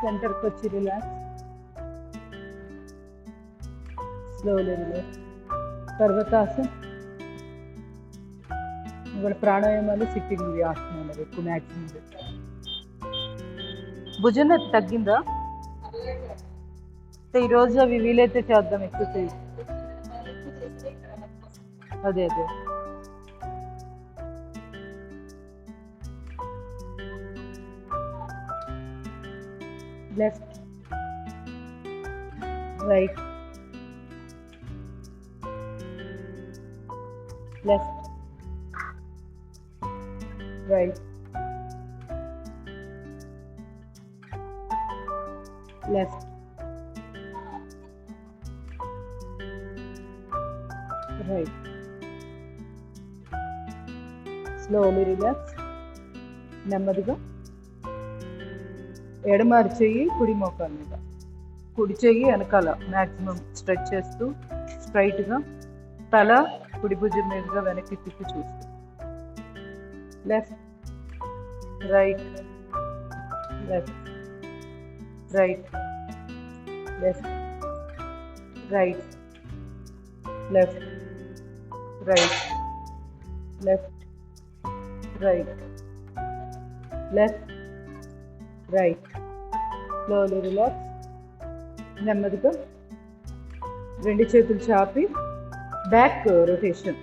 సెంటర్కి వచ్చి relax, slowly relax. తర్వాత ఆసన్ ఇక్కడ ప్రాణాయామాలు సిట్టింగ్ ఆసనాలు ఎక్కువ మ్యాక్సిమం. భుజం నొప్పి తగ్గిందా? ఈరోజు అవి వీలైతే చేద్దాం ఎక్సర్సైజ్. అదే అదే left right left right left, right. Slowly relax. నెమ్మదిగా ఎడమ చెయ్యి కుడి మోకాలు మీద, కుడి చెయ్యి వెనకాల మ్యాక్సిమం స్ట్రెచ్ చేస్తూ స్ట్రైట్గా, తల కుడి భుజం మీదుగా వెనక్కి తిప్పి చూస్తూ left right left right left right left right left right left right. Slowly relax. నెమ్మదిగా రెండు చేతులు చాపి back rotation.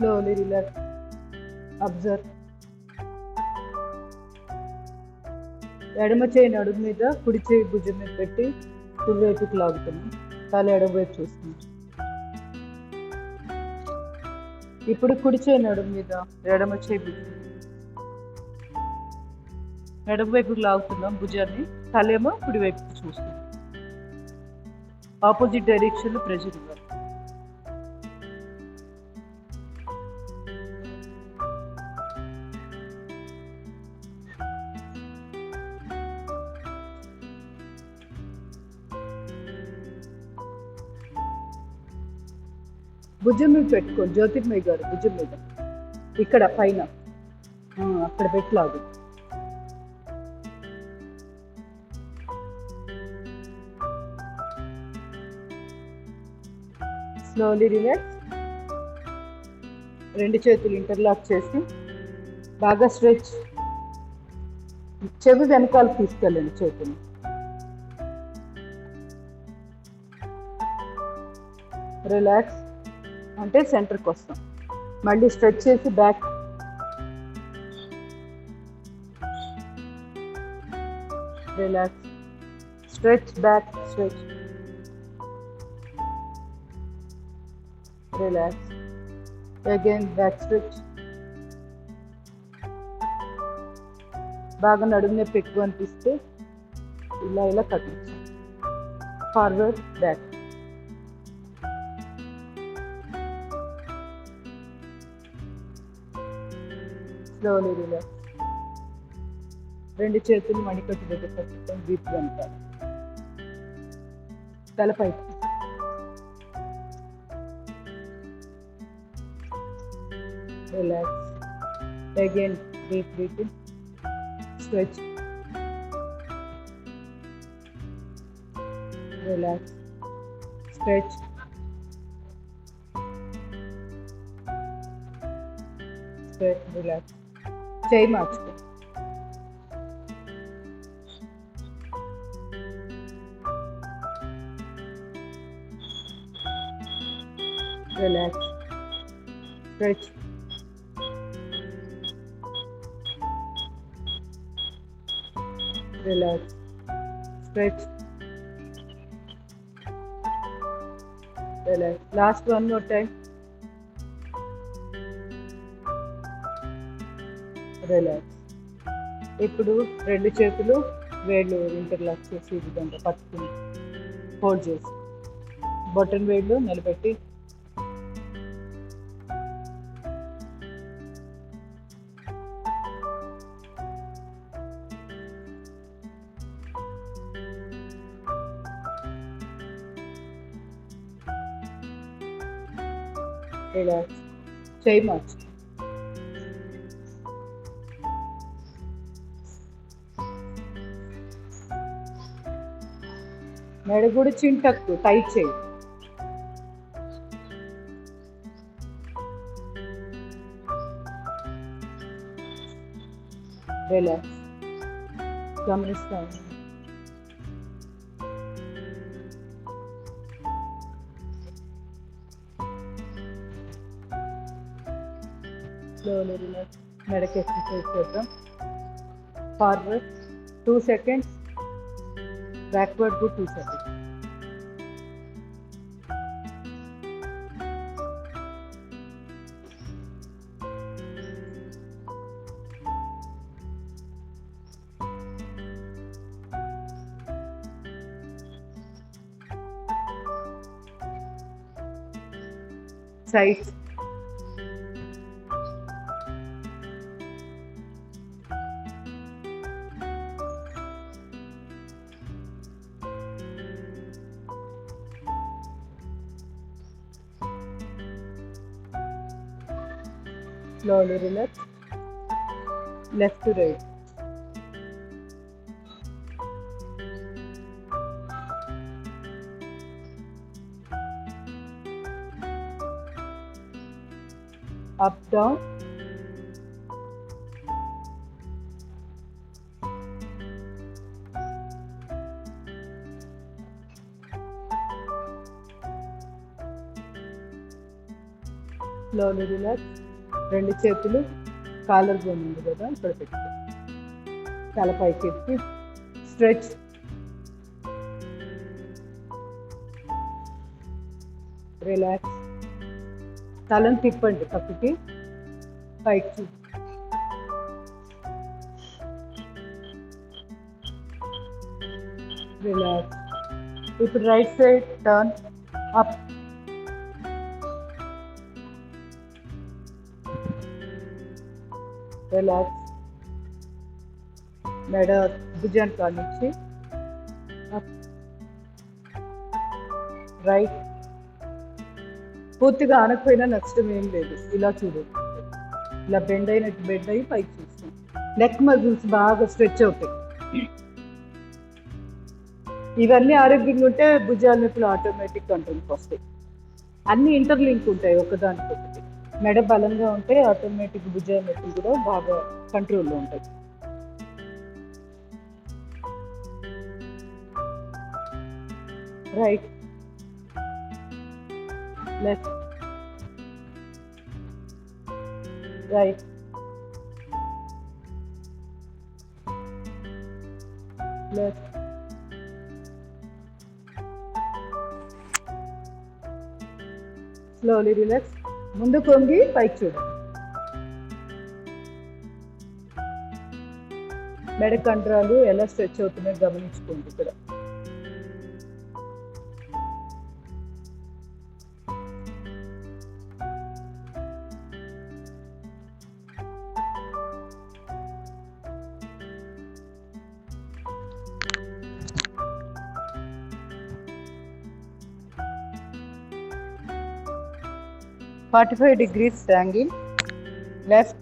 Slowly relax. Observe. ఎడమ చేయి నడుము మీద, కుడి చేయి భుజం మీద పెట్టి కుడివైపుకి లాగుతున్నాం. తల ఎడమవైపు చూస్తున్నాం. ఇప్పుడు కుడి చేయి నడుము మీద, ఎడమ చేయి భుజం ఎడమవైపుకి లాగుతున్నాం భుజాన్ని. తలేమో కుడివైపుకి చూస్తున్నాం. ఆపోజిట్ డైరెక్షన్లో ప్రెషర్ ఇవ్వాలి. భుజం మీద పెట్టుకో జ్యోతిర్మయ్య గారు, భుజం మీద ఇక్కడ పైన అక్కడ పెట్టలాగు. Slowly relax. రెండు చేతులు ఇంటర్లాక్ చేసి బాగా స్ట్రెచ్. చెవి వెనకాల తీసుకెళ్ళండి చేతులు. రిలాక్స్ అంటే సెంటర్కి వస్తాం. మళ్ళీ స్ట్రెచ్ చేసి back. Relax, stretch back, stretch, relax again back stretch. బాగా నడుము నొప్పి ఎక్కువ అనిపిస్తే ఇలా ఇలా కట్టచ్చు. Forward back. Slowly relax. రెండు చేతులు మణికట్టు దగ్గర పట్టుకొని వీపు వెనకాల, తలపైకి. Relax again deep breathing. Stretch, relax, stretch, stretch, relax. చేయి మార్చుకో. Relax, stretch, relax, stretch, relax. Last one more time. Relax. ఇప్పుడు రెండు చేతులు వేళ్ళు ఇంటర్లాక్ చేసి ఈ విధంగా పట్టుకుని హోల్డ్ చేసి బొటన్ వేళ్ళు నిలబెట్టి రిలాక్స్. చేయి మార్చు. మెడగుడి చింటక్కు టైట్ చేయి. రిలాక్స్. గమనిస్తాను. Slowly relax. మెడకి ఎక్సర్సైజ్ చేద్దాం. ఫార్వర్డ్ 2 seconds, బ్యాక్వర్డ్ కు 2 seconds. Sides. Slowly relax. Left to right. Up, down. Slowly relax. రెండు చేతులు కాలర్ బోన్ ఉంది కదా ఇక్కడ పెట్టుకో. తల పైకి ఎత్తి స్ట్రెచ్. రిలాక్స్. తలను తిప్పండి పక్కకి, పైకి. రిలాక్స్. ఇప్పుడు right side turn up. Relax. మెడ భుజాన్ని కానిచ్చి అప్. రైట్. పూర్తిగా ఆనకపోయినా నష్టం ఏం లేదు. ఇలా చూడు, ఇలా బెండ్ అయినట్టు బెండ్ అయ్యి పైకి చూస్తాం. నెక్ మజిల్స్ బాగా స్ట్రెచ్ అవుతాయి. ఇవన్నీ ఆరోగ్యంగా ఉంటే భుజాల నొప్పులు ఆటోమేటిక్ కంట్రోల్కి వస్తాయి. అన్ని ఇంటర్లింక్ ఉంటాయి ఒకదానికొకటి. మెడ బలంగా ఉంటే ఆటోమేటిక్ భుజాల నొప్పులు కూడా బాగా కంట్రోల్లో ఉంటాయి. Right, left, right, left. Slowly relax. ముందు కొంగి పైకి చూడండి. మెడ కండరాలు ఎలా స్ట్రెచ్ అవుతున్నాయో గమనించుకోండి. ఇక్కడ $45 degrees angle, left,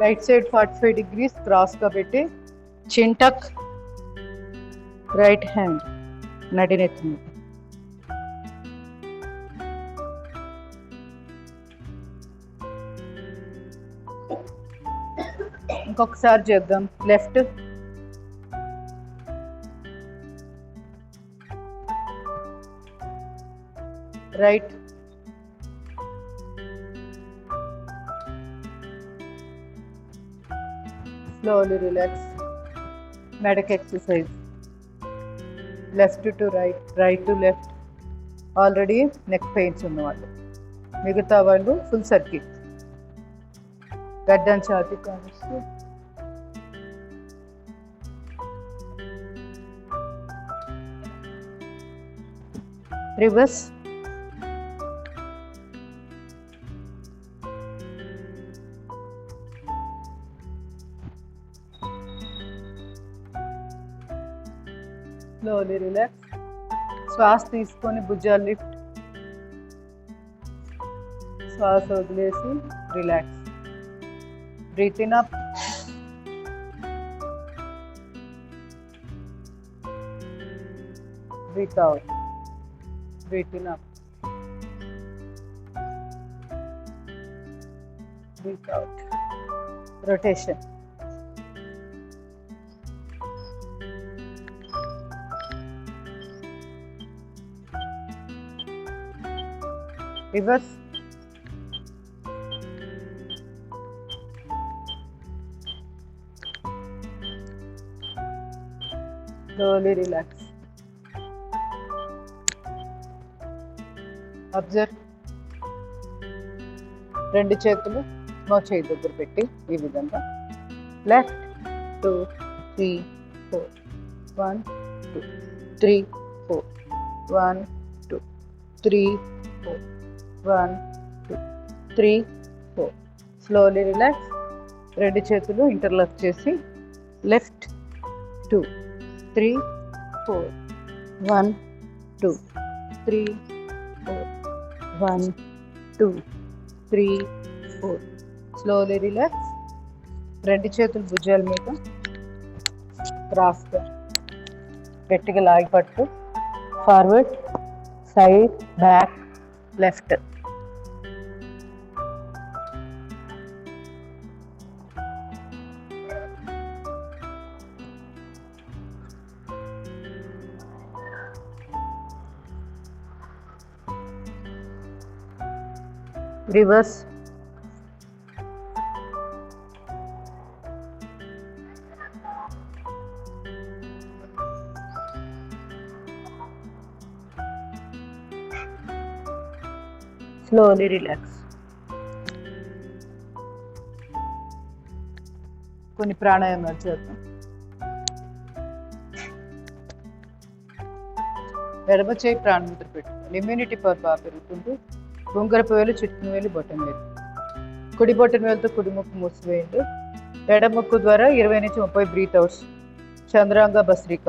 right side 45 degrees cross గా పెట్టి chin tuck, right hand నడినెత్తి మీద. ఇంకొకసారి చేద్దాం. Left, right, slowly relax. Medak exercise. Left to right, right to left, already neck pains ఉన్నవాళ్ళు, మిగతా వాళ్ళు ఫుల్ సర్కిల్. గడ్డం ఛాతీ కానిస్తూ రివర్స్. Slowly relax. శ్వాస తీసుకొని భుజాలు లిఫ్ట్, శ్వాస వదిలేసి relax. Breathe in up, breathe out, breathe in up, breathe out. Rotation. Reverse. Slowly relax. Observe. రెండు చేతులు మోచేయి దగ్గర పెట్టి ఈ విధంగా లెఫ్ట్ 2 3 4 1 2 3 4 1 2 3 4 1 2 3 4. Slowly relax. రెండు చేతులు ఇంటర్లాక్ చేసి లెఫ్ట్ 2 3 4 1 2 3 4 1 2 3 4. Slowly relax. రెండు చేతులు భుజాల మీద క్రాస్గా గట్టిగా లాగి పట్టు. Forward, side, back, left. Reverse. Slowly relax. కొన్ని ప్రాణాయామాలు చేద్దాం. ఎడమ చేయి ప్రాణముద్ర పెట్టుకోవాలి. ఇమ్యూనిటీ పవర్ బాగా పెరుగుతుంది. బొంగరపు వేలు, చిట్టిన వేలు, బొట్టన వేలు. కుడి బొట్టన వేలుతో కుడి ముక్కు మూసివేయండి. ఎడమ ముక్కు ద్వారా 20 నుంచి 30 బ్రీత్ అవుట్స్. చంద్రాంగ భస్త్రిక.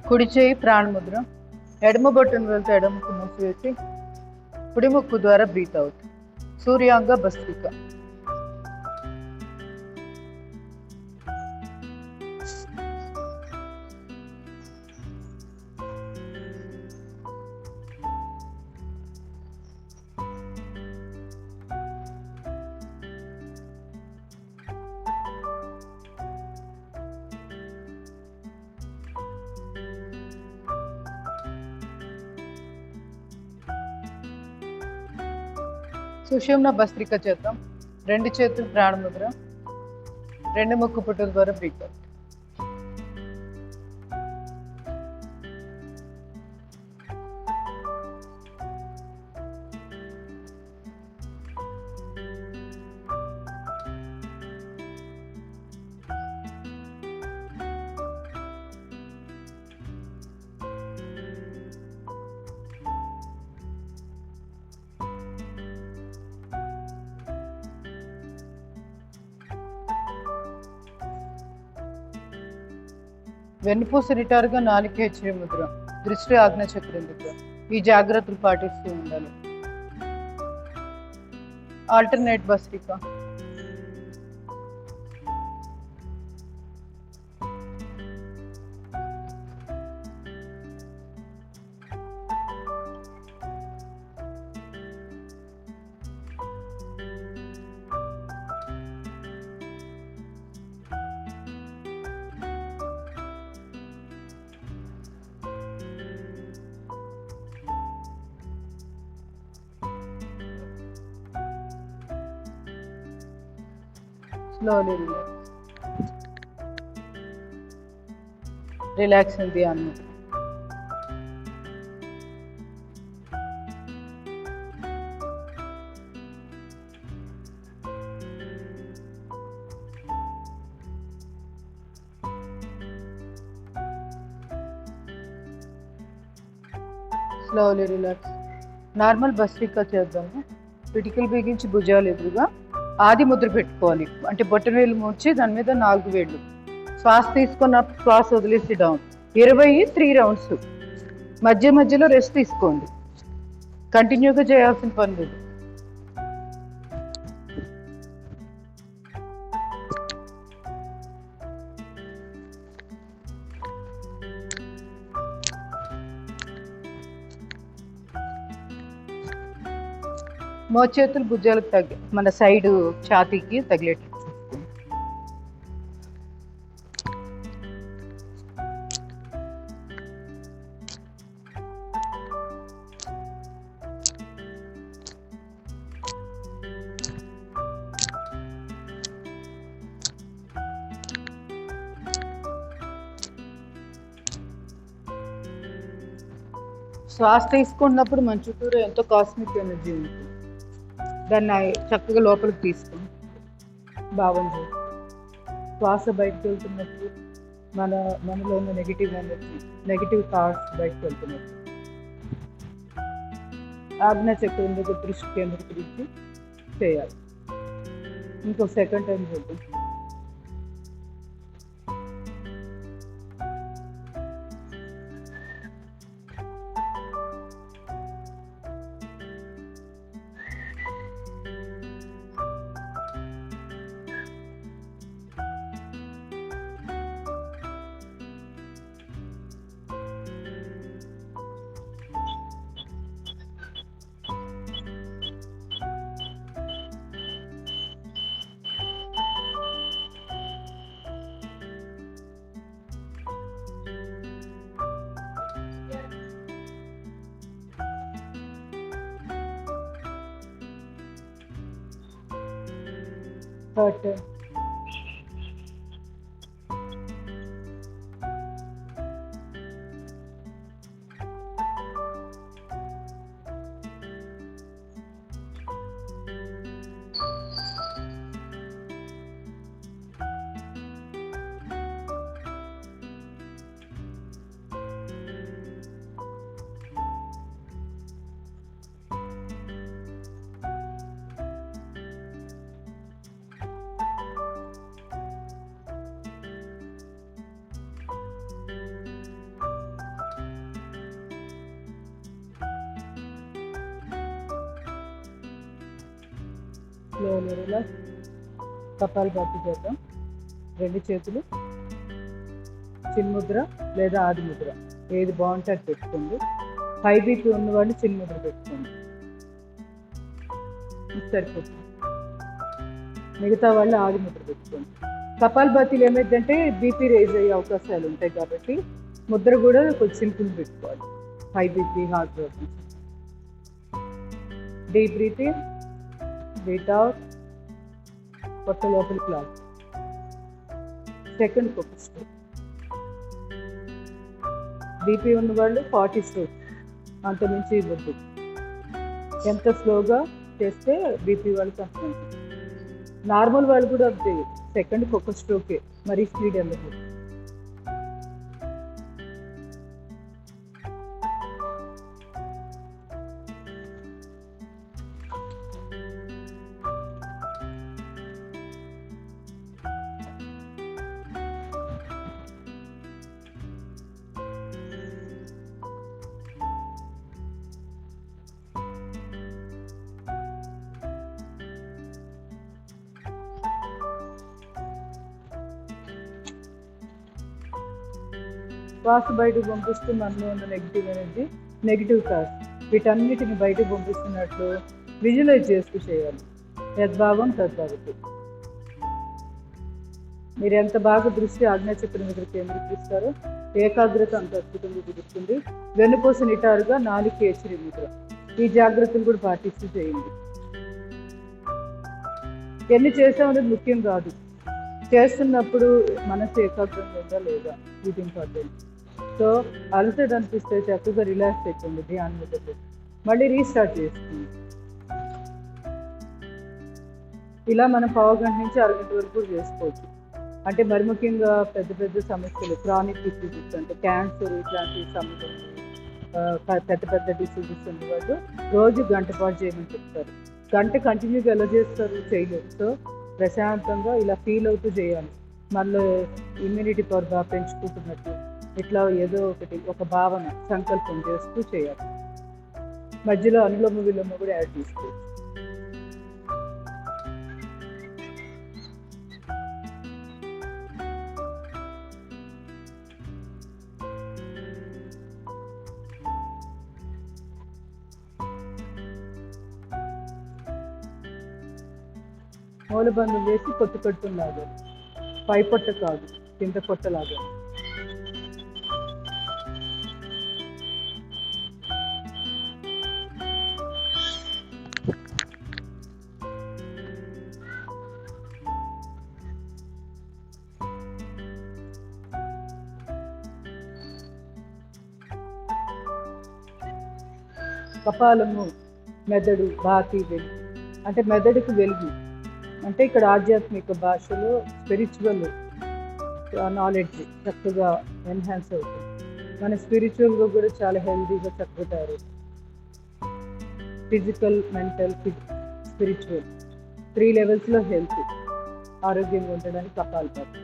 కుడి చేయి ప్రాణముద్ర. ఎడమ బొట్టన వేలుతో ఎడమ ముక్కు మూసివేసి కుడి ముక్కు ద్వారా బ్రీత్ అవుట్. సూర్యాంగ భస్త్రిక. సుషుమ్న భస్త్రిక చేద్దాం. రెండు చేతులు ప్రాణముద్ర. రెండు ముక్కు పుట్టుల ద్వారా బ్రీత్ అవుట్. వెన్నుపూస నిటారుగా, నాలుక హెచ్చరి ముద్ర, దృష్టి ఆజ్ఞ చక్రం దగ్గర. ఈ జాగ్రత్తలు పాటిస్తూ ఉండాలి. Alternate bhastrika. Slowly relaxing the arm. Slowly relax. Normal bhastrika చేద్దాము. పిటికలు బిగించి భుజాలు ఎదురుగా ఆది ముద్ర పెట్టుకోవాలి. అంటే బొట్టన వేలు మూర్చి దాని మీద 4 వేళ్ళు. శ్వాస తీసుకున్న శ్వాస వదిలేసి డౌన్. 23 రౌండ్స్. మధ్య మధ్యలో రెస్ట్ తీసుకోండి. కంటిన్యూగా చేయాల్సిన పని లేదు. మోచేతులు భుజాలకు మన సైడ్ ఛాతీకి తగిలేట్లు చూసుకోండి. శ్వాస తీసుకున్నప్పుడు మన చుట్టూరు ఎంతో కాస్మిక్ ఎనర్జీ ఉంటుంది. దాన్ని చక్కగా లోపలికి తీసుకుని భావం చేసి శ్వాస బయటకు వెళ్తున్నప్పుడు మనలో ఉన్న నెగిటివ్ ఎనర్జీ, నెగిటివ్ థాట్స్ బయటకు వెళ్తున్నప్పుడు ఆజ్ఞా చక్రం దగ్గర దృష్టి కేంద్రీకరించి చేయాలి. ఇంకో సెకండ్ టైం చూద్దాం. But slowly relax. కపాలభాతి చేద్దాం. 2 చేతులు చిన్ముద్ర లేదా ఆది ముద్ర ఏది బాగుంటే అది పెట్టుకోండి. హై బీపీ ఉన్నవాళ్ళు చిన్ముద్ర పెట్టుకోండి, సరిపోతుంది. మిగతా వాళ్ళు ఆది ముద్ర పెట్టుకోండి. కపాలభాతిలో ఏమైందంటే బీపీ రేజ్ అయ్యే అవకాశాలు ఉంటాయి కాబట్టి ముద్ర కూడా కొంచెం సింపుల్ పెట్టుకోవాలి. High BP, heart problems. Deep breathing, breathe out, పొట్ట లోపలికి లాగు. Second focus. బీపీ ఉన్నవాళ్ళు 40 స్ట్రోక్స్, అంతమించి ఇవ్వద్దు. ఎంత స్లోగా చేస్తే బీపీ వాళ్ళకి అంత మంచిది. నార్మల్ వాళ్ళు కూడా అంతే, సెకండ్కి 1 స్ట్రోకే, మరీ స్పీడ్ వెళ్ళదు. శ్వాస బయటకు పంపిస్తూ మనలో ఉన్న నెగిటివ్ ఎనర్జీ, నెగిటివ్ థాట్స్ వీటన్నిటిని బయటకు పంపిస్తున్నట్లు విజువలైజ్ చేస్తూ చేయాలి. యద్భావం తద్భావతి. మీరు ఎంత బాగా దృష్టి ఆజ్ఞాచక్రం దగ్గర కేంద్రీకరిస్తారో ఏకాగ్రత అంత అద్భుతంగా కుదురుతుంది. వెన్నుపూస నిటారుగా, నాలుక హెచ్చరి ముద్ర. ఈ జాగ్రత్తలు కూడా పాటిస్తూ చేయండి. ఎన్ని చేసామనేది ముఖ్యం కాదు, చేస్తున్నప్పుడు మనసు ఏకాగ్రంగా ఉందా లేదా, ఇది ఇంపార్టెంట్. సో అలసట అనిపిస్తే చక్కగా రిలాక్స్ అయిపోయింది ధ్యానం మీద, మళ్ళీ రీస్టార్ట్ చేస్తుంది. ఇలా మనం పావుగంట నుంచి అరగంట వరకు చేసుకోవచ్చు. అంటే మరి ముఖ్యంగా పెద్ద పెద్ద సమస్యలు, క్రానిక్ డిసీజెస్ అంటే క్యాన్సర్ ఇట్లాంటి సమస్యలు, పెద్ద పెద్ద డిసీజెస్ ఉన్న వాళ్ళు రోజు గంట పాటు చేయమని చెప్తారు. గంట కంటిన్యూగా ఎలా చేస్తారు, చేయలేరు. సో ప్రశాంతంగా ఇలా ఫీల్ అవుతూ చేయాలి. మళ్ళీ ఇమ్యూనిటీ పవర్ బాగా పెంచుకుంటున్నట్టు ఇట్లా ఏదో ఒకటి ఒక భావన సంకల్పం చేస్తూ చేయాలి. మధ్యలో అనులోమ విలోమ కూడా యాడ్ చేసుకోవచ్చు. మూలబంధం వేసి పొట్టు కట్టులాగా, పై పొట్ట కాదు కింద పొట్టలాగా. కపాలము, మెదడు, బాతి, వెలుగు. అంటే మెదడుకి వెలుగు అంటే ఇక్కడ ఆధ్యాత్మిక భాషలో స్పిరిచువల్ నాలెడ్జ్ చక్కగా ఎన్హాన్స్ అవుతుంది. మన స్పిరిచువల్గా కూడా చాలా హెల్తీగా చక్కగా తయారవుతుంది. ఫిజికల్, మెంటల్, స్పిరిచువల్ 3 లెవెల్స్లో హెల్త్ ఆరోగ్యంగా ఉండడానికి కపాలపాతి.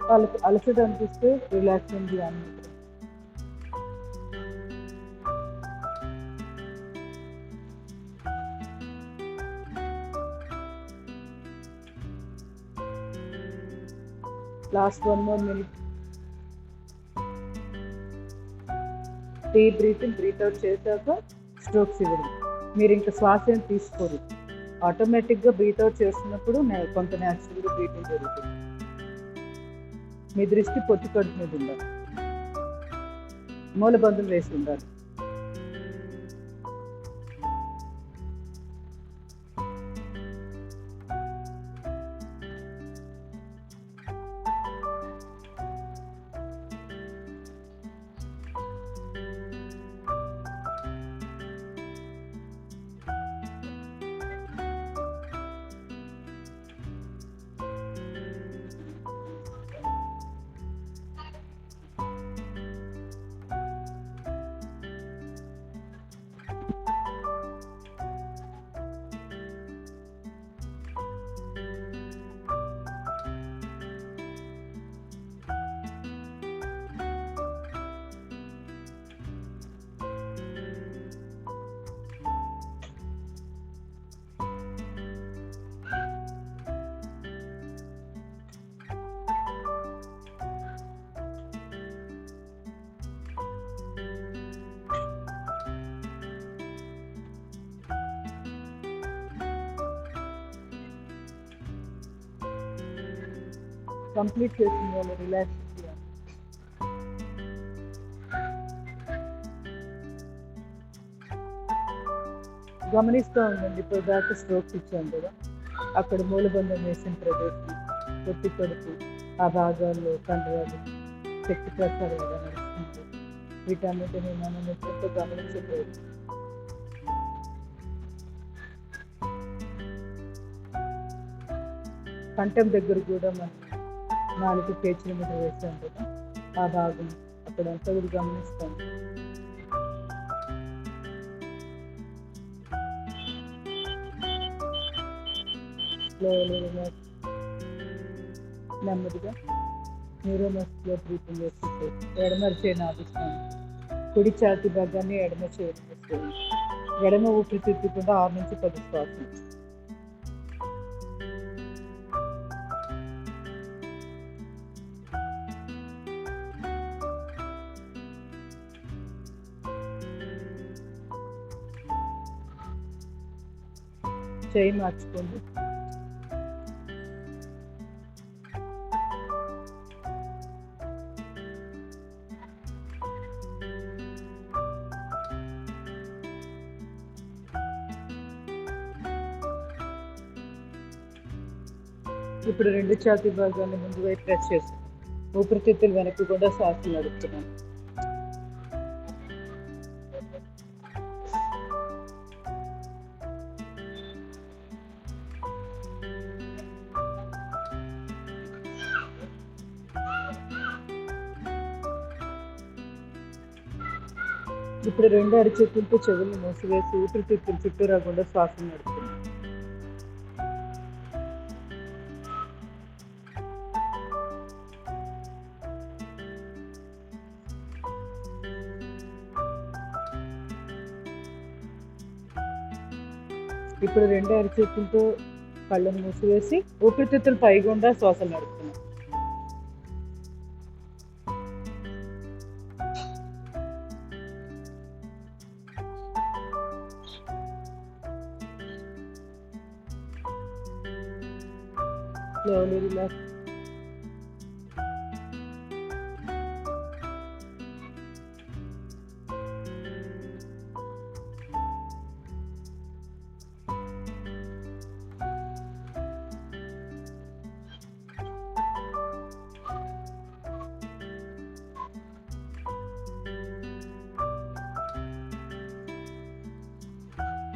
వాళ్ళకి అలసట అనిపిస్తే రిలాక్సింగ్ ధ్యానం. Last 1 more minute. Deep breathing, breathe out చేశాక స్ట్రోక్స్ ఇవ్వడం. మీరు ఇంకా శ్వాస ఏం తీసుకోరు, ఆటోమేటిక్గా బ్రీత్ అవుట్ చేస్తున్నప్పుడు కొంత న్యాచురల్గా బ్రీతింగ్ జరుగుతుంది. మీ దృష్టి పొత్తి కడుపు మీద ఉండాలి, మూలబంధం వేసి ఉండాలి. కంప్లీట్ చేసిన వాళ్ళు రిలాక్స్ గమనిస్తూ ఉండండి. ఇప్పుడు దాకా స్ట్రోక్స్ ఇచ్చాను కదా, అక్కడ మూలబంధం వేసిన ప్రదేశం, పొత్తి కడుపు, ఆ భాగాల్లో కండరాలు, శక్తి ప్రసారం ఎలా నడుస్తుంది, వీటన్నిటిని మనం ఎంతో గమనించే ప్రయత్నం. కంఠం దగ్గర కూడా మనం 4 పేచీల మీద వేసాం కదా, ఆ భాగం అక్కడంతా కూడా గమనిస్తాం. నెమ్మదిగా న్యూరోమస్కులర్ బ్రీతింగ్ ఎక్సర్సైజ్. ఎడమ చేయి ఆపిస్తాను, కుడి ఛాతీ భాగాన్ని ఎడమ చేయి వేసుకోండి. ఎడమ ఊపిరితిత్తుకుండా 6 నుంచి 10 శ్వాసలు. చేయి మార్చుకోండి. ఇప్పుడు 2 ఛాతీ భాగాన్ని ముందు వైపు ప్రెస్ చేస్తాను. ఊపిరితిత్తులు వెనక్కి కూడా శ్వాసలు నడుపుతున్నాను. ఇప్పుడు 2 అరచేతులతో చెవుల్ని మూసివేసి ఊపిరితిత్తులు చుట్టూ రాకుండా శ్వాసలు నడుపుతున్నాను. ఇప్పుడు 2 అరచేతులతో కళ్ళను మూసివేసి ఊపిరితిత్తులు పైగుండా శ్వాసలు నడుపుతున్నాం. Slowly relax.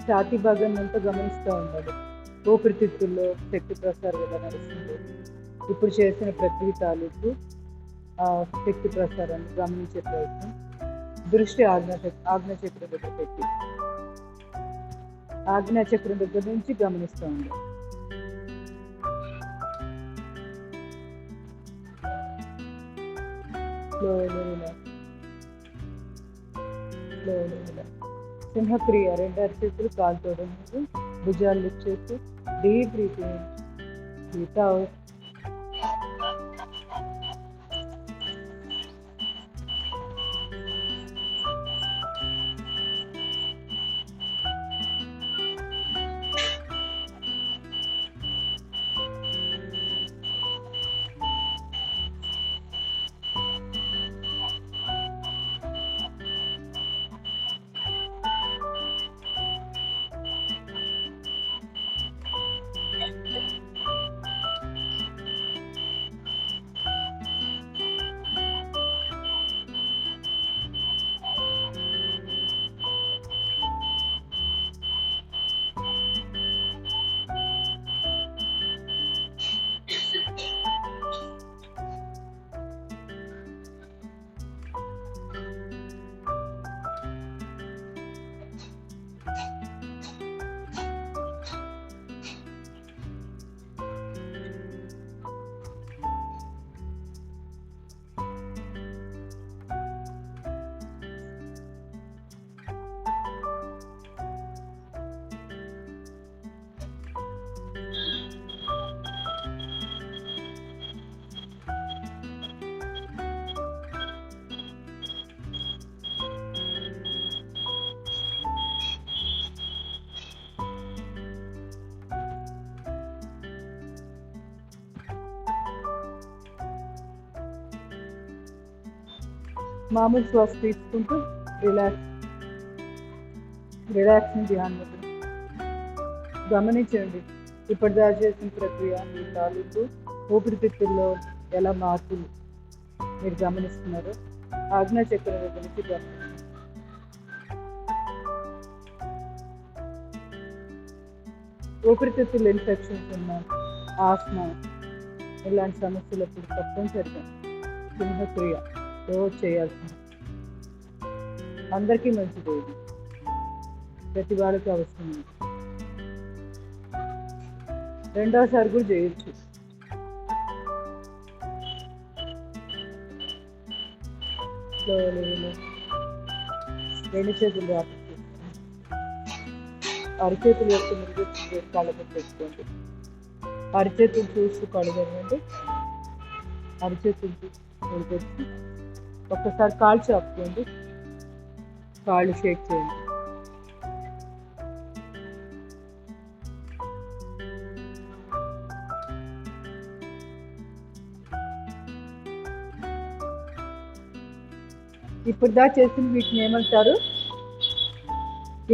ఛాతీ భాగాన్ని అంతా గమనిస్తూ ఉండాలి. ఊపిరితిత్తుల్లో శక్తి ప్రసారం ఎలా నడుస్తుంది. ఇప్పుడు చేసిన ప్రక్రియ తాలూకు శక్తి ప్రసారాన్ని గమనించే ప్రయత్నం. దృష్టి ఆజ్ఞాచక్రం దగ్గర పెట్టి ఆజ్ఞాచక్రం దగ్గర నుంచి గమనిస్తూ ఉండాలి. సింహక్రియ. 2 అరచేతులు కాలు తోడని భుజాలు లిఫ్ట్ చేసి డీప్ బ్రీతింగ్, బ్రీత్ అవుట్. మామూలు శ్వాస తీసుకుంటూ రిలాక్స్ని ధ్యానం గమనించండి. ఇప్పటిదాకా చేసిన ప్రక్రియ మీ తాలూకు ఊపిరితిత్తుల్లో ఎలా మార్పులు మీరు గమనిస్తున్నారు. ఆజ్ఞా చక్రం గురించి గమనించండి. ఊపిరితిత్తులు ఇన్ఫెక్షన్స్ ఉన్నా, ఆస్మా ఇలాంటి సమస్యలప్పుడు తప్పనిసరిగా సింహక్రియ రోజు చేయాల్సింది. అందరికీ మంచిది, ప్రతి వాళ్ళకి అవసరం. రెండోసారి కూడా చేయొచ్చు. రెండు చేతులు రాపిస్తుంది, అరిచేతులు యొక్క ముందు కళ్ళకు పెట్టుకోండి. అరిచేతులు చూస్తూ కడుగండి. అరిచేతులు చూసి ఒక్కసారి కాళ్ళు చాపుకోండి, కాళ్ళు షేక్ చేయండి. ఇప్పటిదా చేసిన వీటిని ఏమంటారు?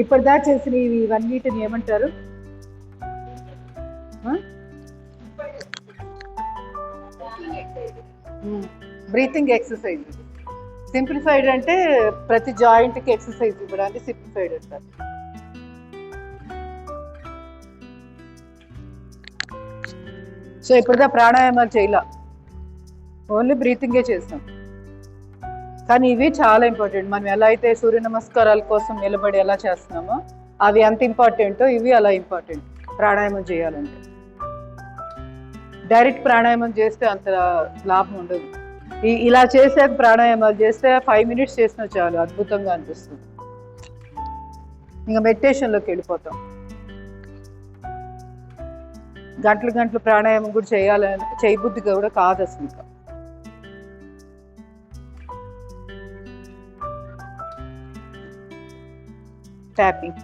ఇప్పటిదా చేసిన ఇవన్నిటిని ఏమంటారు? Breathing exercise. సింప్లిఫైడ్ అంటే ప్రతి జాయింట్కి ఎక్సర్సైజ్ ఇవ్వడానికి సింప్లిఫైడ్ అంటారు. సో ఇప్పుడుదా ప్రాణాయామాలు చేయలే, ఓన్లీ బ్రీతింగే చేస్తాం. కానీ ఇవి చాలా ఇంపార్టెంట్. మనం ఎలా అయితే సూర్య నమస్కారాల కోసం నిలబడి ఎలా చేస్తున్నామో అవి ఎంత ఇంపార్టెంటో ఇవి అలా ఇంపార్టెంట్. ప్రాణాయామం చేయాలంటే డైరెక్ట్ ప్రాణాయామం చేస్తే అంత లాభం ఉండదు. ఇలా చేసాక ప్రాణాయామాలు చేస్తే 5 minutes చేసినా చాలు, అద్భుతంగా అనిపిస్తుంది. ఇంకా మెడిటేషన్లోకి వెళ్ళిపోతాం. గంటలు ప్రాణాయామం కూడా చేయాలని చేయబుద్ధిగా కూడా కాదు అసలు. ఇంకా ట్యాపింగ్.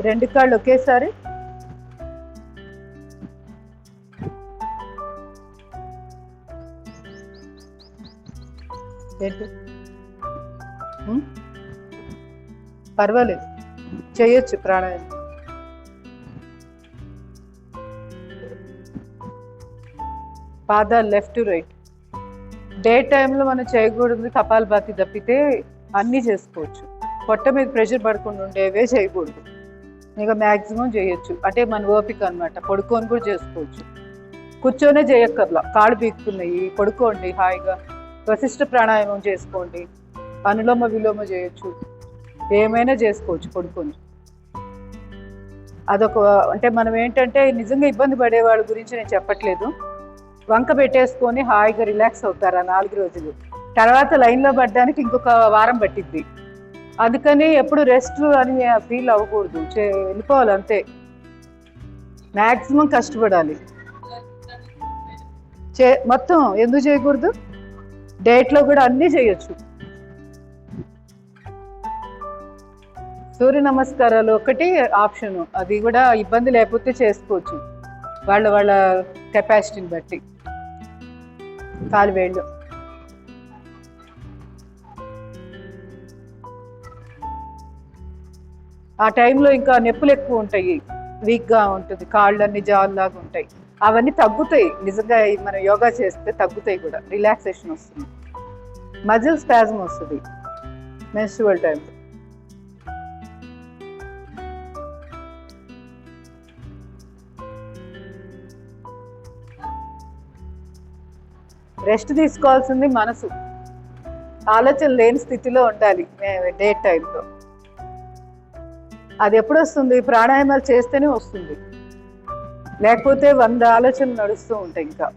రెండు కాళ్ళు ఒకేసారి పర్వాలేదు, చేయొచ్చు ప్రాణాయామం. పాదాలు లెఫ్ట్ టు రైట్. డే టైంలో మనం చేయకూడదు కపాలభాతి తప్పితే అన్నీ చేసుకోవచ్చు. పొట్ట మీద ప్రెషర్ పడకుండా ఉండేవే చేయకూడదు. ఇక మ్యాక్సిమం చేయొచ్చు. అంటే మన ఓపిక అనమాట. పడుకొని కూడా చేసుకోవచ్చు, కూర్చొనే చేయక్కర్లా. కాళ్ళు బీక్కుతున్నాయి, పడుకోండి హాయిగా. వశిష్ఠ ప్రాణాయామం చేసుకోండి, అనులోమ విలోమ చేయొచ్చు, ఏమైనా చేసుకోవచ్చు పడుకొని. అదొక అంటే మనం ఏంటంటే నిజంగా ఇబ్బంది పడే వాళ్ళ గురించి నేను చెప్పట్లేదు. వంక పెట్టేసుకొని హాయిగా రిలాక్స్ అవుతారు ఆ 4 రోజులు. తర్వాత లైన్లో పడ్డానికి ఇంకొక వారం పట్టిద్ది. అందుకని ఎప్పుడు రెస్ట్ అని ఫీల్ అవ్వకూడదు, వెళ్ళిపోవాలి అంతే. మ్యాక్సిమం కష్టపడాలి. మొత్తం ఎందుకు చేయకూడదు? డేట్లో కూడా అన్నీ చేయొచ్చు. సూర్య నమస్కారాలు ఒకటి ఆప్షను, అది కూడా ఇబ్బంది లేకపోతే చేసుకోవచ్చు వాళ్ళ కెపాసిటీని బట్టి. కాలు వేళ్ళు ఆ టైంలో ఇంకా నొప్పులు ఎక్కువ ఉంటాయి, వీక్గా ఉంటుంది, కాళ్ళన్నీ జాల్లాగా ఉంటాయి. అవన్నీ తగ్గుతాయి. నిజంగా మనం యోగా చేస్తే తగ్గుతాయి కూడా, రిలాక్సేషన్ వస్తుంది, మజిల్ స్పాజమ్ వస్తుంది మెన్స్ట్రువల్ టైంలో. రెస్ట్ తీసుకోవాల్సింది మనసు. ఆలోచన లేని స్థితిలో ఉండాలి డే టైంలో. అది ఎప్పుడు వస్తుంది? ప్రాణాయామాలు చేస్తేనే వస్తుంది, లేకపోతే 100 ఆలోచనలు నడుస్తూ ఉంటాయి. ఇంకా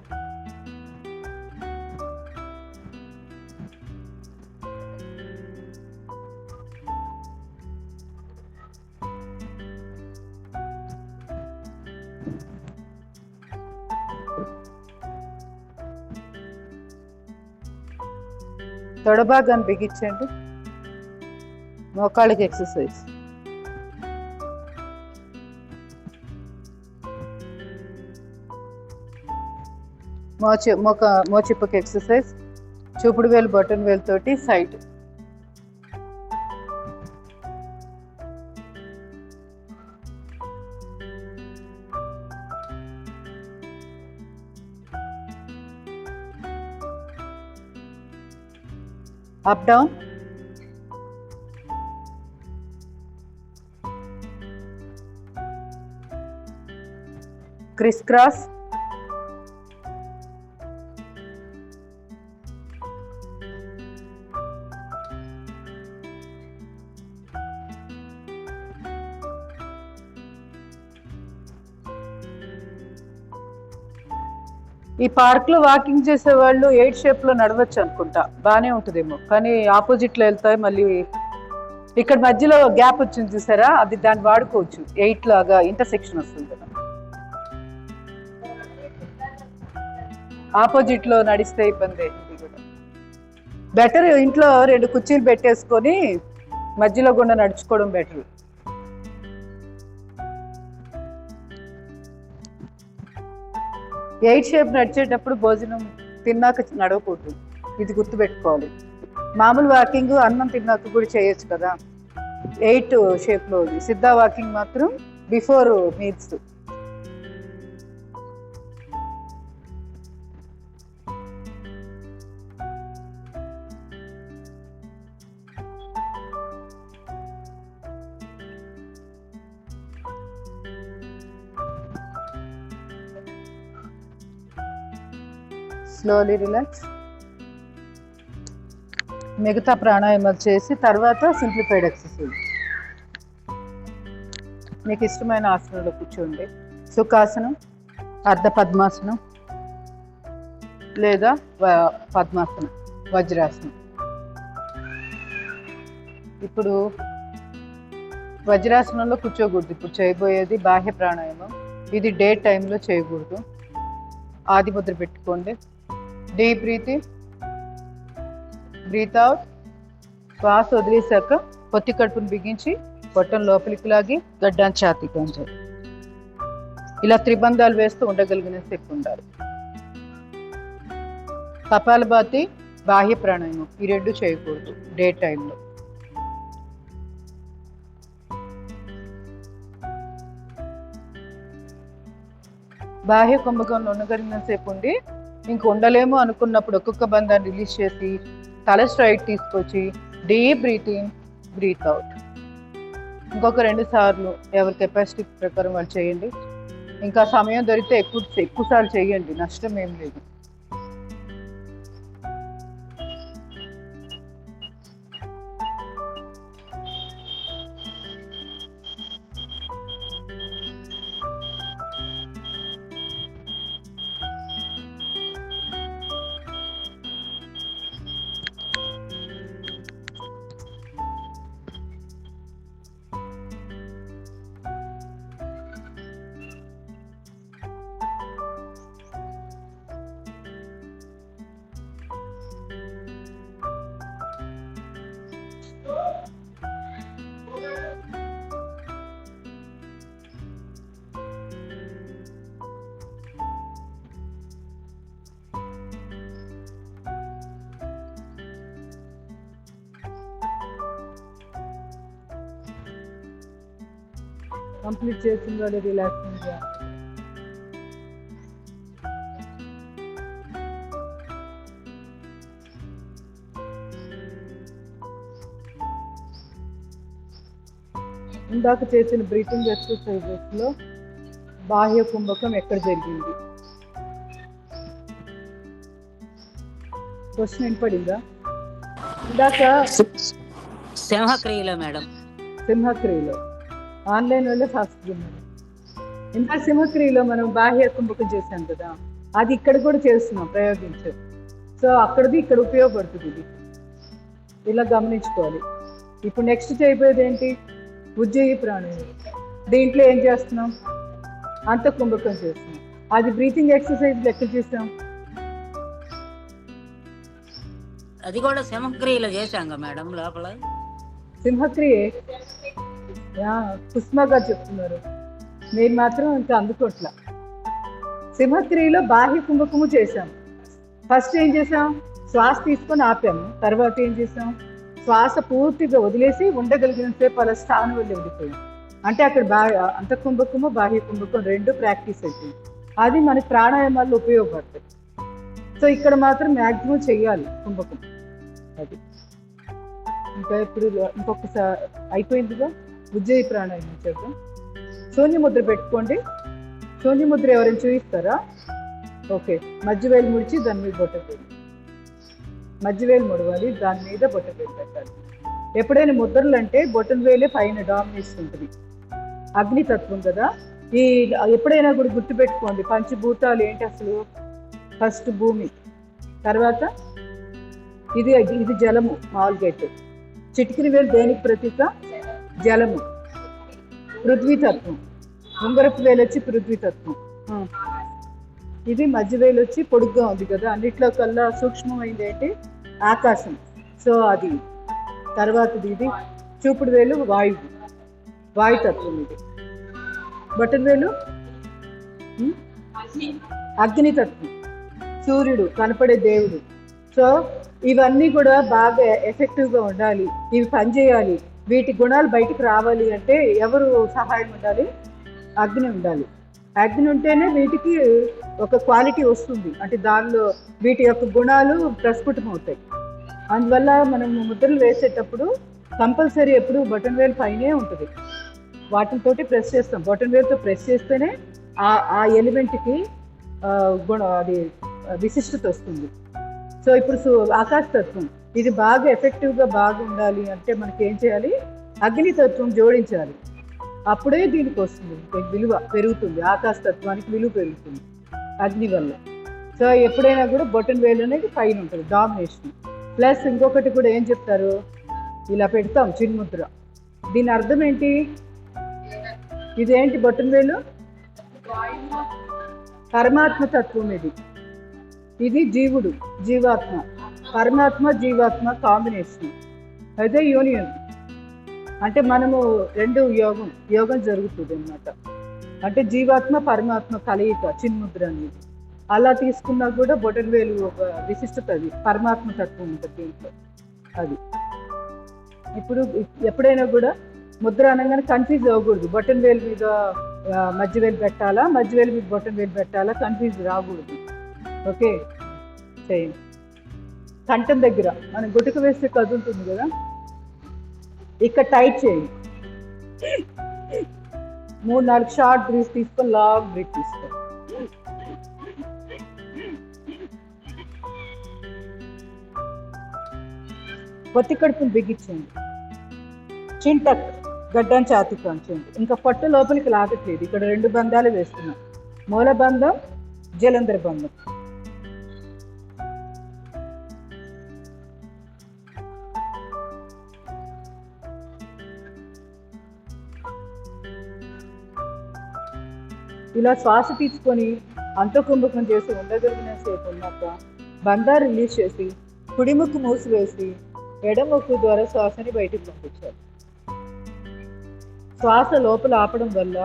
తొడభాగాన్ని బిగించండి. మోకాళ్ళకి ఎక్సర్సైజ్. మోచిప్పకి ఎక్సర్సైజ్. చూపుడు వేలు బటన్ వేలు తోటి side. Up down. Criss cross. ఈ పార్క్ లో వాకింగ్ చేసే వాళ్ళు 8 షేప్ లో నడవచ్చు అనుకుంటా, బానే ఉంటుందేమో. కానీ ఆపోజిట్ లో వెళ్తాయి. మళ్ళీ ఇక్కడ మధ్యలో గ్యాప్ వచ్చింది చూసారా, అది దాన్ని వాడుకోవచ్చు. 8 లాగా ఇంటర్సెక్షన్ వస్తుంది కదా. ఆపోజిట్ లో నడిస్తే ఇబ్బంది. ఇది కూడా బెటర్. ఇంట్లో 2 కుర్చీలు పెట్టేసుకొని మధ్యలో గుండా నడుచుకోవడం బెటర్. ఎయిట్ షేప్ నడిచేటప్పుడు భోజనం తిన్నాక నడవకూడదు, ఇది గుర్తుపెట్టుకోవాలి. మామూలు వాకింగ్ అన్నం తిన్నాక కూడా చేయొచ్చు కదా. 8 షేప్లో ఉంది. సిద్ధా వాకింగ్ మాత్రం బిఫోర్ మీల్స్. Slowly relax. మిగతా ప్రాణాయామాలు చేసి తర్వాత సింప్లిఫైడ్ ఎక్సర్సైజ్. మీకు ఇష్టమైన ఆసనంలో కూర్చోండి. సుఖాసనం, అర్ధ పద్మాసనం లేదా పద్మాసనం, వజ్రాసనం. ఇప్పుడు వజ్రాసనంలో కూర్చోకూడదు. ఇప్పుడు చేయబోయేది బాహ్య ప్రాణాయామం. ఇది డే టైంలో చేయకూడదు. ఆది ముద్ర పెట్టుకోండి. Deep breath in, breath out. శ్వాస వదిలేశాక పొత్తి కడుపును బిగించి పొట్టం లోపలికి లాగి గడ్డాన్ని ఛాతీకి ఉంచాలి. ఇలా త్రిబంధాలు వేస్తూ ఉండగలిగిన శక్తి ఉండాలి. కపాలభాతి, బాహ్య ప్రాణాయామం ఈ 2 చేయకూడదు డే టైంలో. బాహ్య కుంభకంలో ఉండగలిగిన సేపు ఉండి ఇంక ఉండలేమో అనుకున్నప్పుడు ఒక్కొక్క బంధాన్ని రిలీజ్ చేసి తల స్ట్రైట్ తీసుకొచ్చి deep breath in, breath out. ఇంకొక 2 సార్లు ఎవరి కెపాసిటీ ప్రకారం వాళ్ళు చేయండి. ఇంకా సమయం దొరికితే ఎక్కువ సార్లు చేయండి, నష్టం ఏం లేదు. కంప్లీట్ చేసిన వాళ్ళు రిలాక్సింగ్ చేయాలి. ఇందాక చేసిన బ్రీతింగ్ ఎక్సర్సైజెస్ లో బాహ్య కుంభకం ఎక్కడ జరిగింది? క్వశ్చన్ వినపడిందా? ఇందాక సింహక్రియలో మేడం. సింహక్రియలో ఆన్లైన్ వల్ల శాస్త్రం. ఇంకా సింహక్రియలో మనం బాహ్య కుంభకం చేసాం కదా, అది ఇక్కడ కూడా చేస్తున్నాం, ప్రయోగించాం. సో అక్కడది ఇక్కడ ఉపయోగపడుతుంది. ఇది ఇలా గమనించుకోవాలి. ఇప్పుడు నెక్స్ట్ చేయబోయేది ఏంటి? ఉజ్జయి ప్రాణాయామం. దీంట్లో ఏం చేస్తున్నాం? అంత కుంభకం చేస్తున్నాం. అది బ్రీతింగ్ ఎక్సర్సైజ్ ఎక్కడ చేసాం? అది కూడా సింహక్రియలో చేశాం మేడం. లోపల సింహక్రియే కుస్మగా చెప్తున్నారు, మీరు మాత్రం ఇంకా అందుకోట్లా. సింహక్రియలో బాహ్య కుంభకము చేశాం. ఫస్ట్ ఏం చేసాం? శ్వాస తీసుకొని ఆపాము. తర్వాత ఏం చేసాం? శ్వాస పూర్తిగా వదిలేసి ఉండగలిగినంతసేపు అలా స్థానం వెళ్ళి ఉండిపోయాం. అంటే అక్కడ అంత కుంభకము బాహ్య కుంభకం రెండు ప్రాక్టీస్ అయిపోయింది. అది మనకి ప్రాణాయామాల్లో ఉపయోగపడుతుంది. సో ఇక్కడ మాత్రం మ్యాక్సిమం చెయ్యాలి కుంభకం. అది ఇంకా ఇప్పుడు ఇంకొకసారి అయిపోయిందిగా. ఉజ్జయి ప్రాణాయామం చేద్దాం. శూన్య ముద్ర పెట్టుకోండి. శూన్య ముద్ర ఎవరైనా చూపిస్తారా? ఓకే. మధ్యవేలు ముడిచి దాని మీద బొట్టవేలు, మధ్యవేలు ముడవాలి, దాని మీద బొట్టవేలు పెట్టాలి. ఎప్పుడైనా ముద్రలు అంటే బొట్టన వేలే పైన డామినేషన్ ఉంటుంది. అగ్నితత్వం కదా. ఈ ఎప్పుడైనా కూడా గుర్తుపెట్టుకోండి, పంచభూతాలు ఏంటి అసలు? ఫస్ట్ భూమి, తర్వాత ఇది జలము. మామూలుగా అయితే చిటికిన వేలు దేనికి ప్రతీక? జలము. పృథ్వీతత్వం. ఉంగరపు వేలు వచ్చి పృథ్వీతత్వం. ఇది మధ్య వేలు వచ్చి పొడుగ్గా ఉంది కదా, అన్నిట్లో కల్లా సూక్ష్మమైంది ఏంటి? ఆకాశం. సో అది తర్వాతది ఇది చూపుడు వేలు వాయువు, వాయుతత్వం. ఇది బొటన వేలు అగ్నితత్వం, సూర్యుడు, కనపడే దేవుడు. సో ఇవన్నీ కూడా బాగా ఎఫెక్టివ్గా ఉండాలి, ఇవి పనిచేయాలి. వీటి గుణాలు బయటికి రావాలి అంటే ఎవరు సహాయం ఉండాలి? అగ్ని ఉండాలి. అగ్ని ఉంటేనే వీటికి ఒక క్వాలిటీ వస్తుంది, అంటే దానిలో వీటి యొక్క గుణాలు ప్రస్ఫుటం అవుతాయి. అందువల్ల మనం ముద్రలు వేసేటప్పుడు కంపల్సరీ ఎప్పుడు బొటన వేలు పైనే ఉంటుంది. వాటితోటి ప్రెస్ చేస్తాం. బొటన వేలుతో ప్రెస్ చేస్తేనే ఆ ఎలిమెంట్కి అది విశిష్టత వస్తుంది. సో ఇప్పుడు ఆకాశతత్వం ఇది బాగా ఎఫెక్టివ్గా బాగా ఉండాలి అంటే మనకి ఏం చేయాలి? అగ్నితత్వం జోడించాలి. అప్పుడే దీనికి వస్తుంది విలువ పెరుగుతుంది, ఆకాశతత్వానికి విలువ పెరుగుతుంది అగ్ని వల్ల. సో ఎప్పుడైనా కూడా బొటన వేలు అనేది పైన ఉంటుంది, డామినేషన్. ప్లస్ ఇంకొకటి కూడా ఏం చెప్తారు? ఇలా పెడతాం చిన్ముద్ర. దీని అర్థం ఏంటి? ఇదేంటి? బొటన వేలు పరమాత్మ తత్వం. ఇది జీవుడు, జీవాత్మ. పరమాత్మ జీవాత్మ కాంబినేషన్, అదే యూనియన్. అంటే మనము రెండు యోగం జరుగుతుంది అన్నమాట. అంటే జీవాత్మ పరమాత్మ కలయిక చిన్ముద్ర అనేది. అలా తీసుకున్నా కూడా బొటన వేలు ఒక విశిష్టత, అది పరమాత్మ తత్వం ఉంటుంది దీంట్లో. అది ఇప్పుడు ఎప్పుడైనా కూడా ముద్ర అనగానే కన్ఫ్యూజ్ అవ్వకూడదు. బొటన వేలు మీద మధ్య వేలు పెట్టాలా, మధ్య వేలు మీద బొటన వేలు పెట్టాలా, కన్ఫ్యూజ్ రాకూడదు. ఓకే, చేయండి. కంఠం దగ్గర మనం గుటక వేస్తే కదులుతుంది కదా, ఇక్కడ టైట్ చేయండి. 3-4 షార్ట్ బ్రీత్ తీసుకొని లాంగ్ బ్రీత్ తీసుకోండి. పొత్తి కడుపుని బిగించండి. చింటక్ గడ్డం ఛాతీ పంచండి. ఇంకా పొట్ట లోపలికి లాగట్లేదు. ఇక్కడ 2 బంధాలు వేస్తున్నాం, మూలబంధం, జలంధర బంధం. ఇలా శ్వాస తీసుకొని అంతకుంభకం చేసి ఉండగలిగిన సేపు ఉన్నాక బంధాలు రిలీజ్ చేసి కుడిముక్కు మూసివేసి ఎడముక్కు ద్వారా శ్వాసని బయటికి పంపించాలి. శ్వాస లోపల ఆపడం వల్ల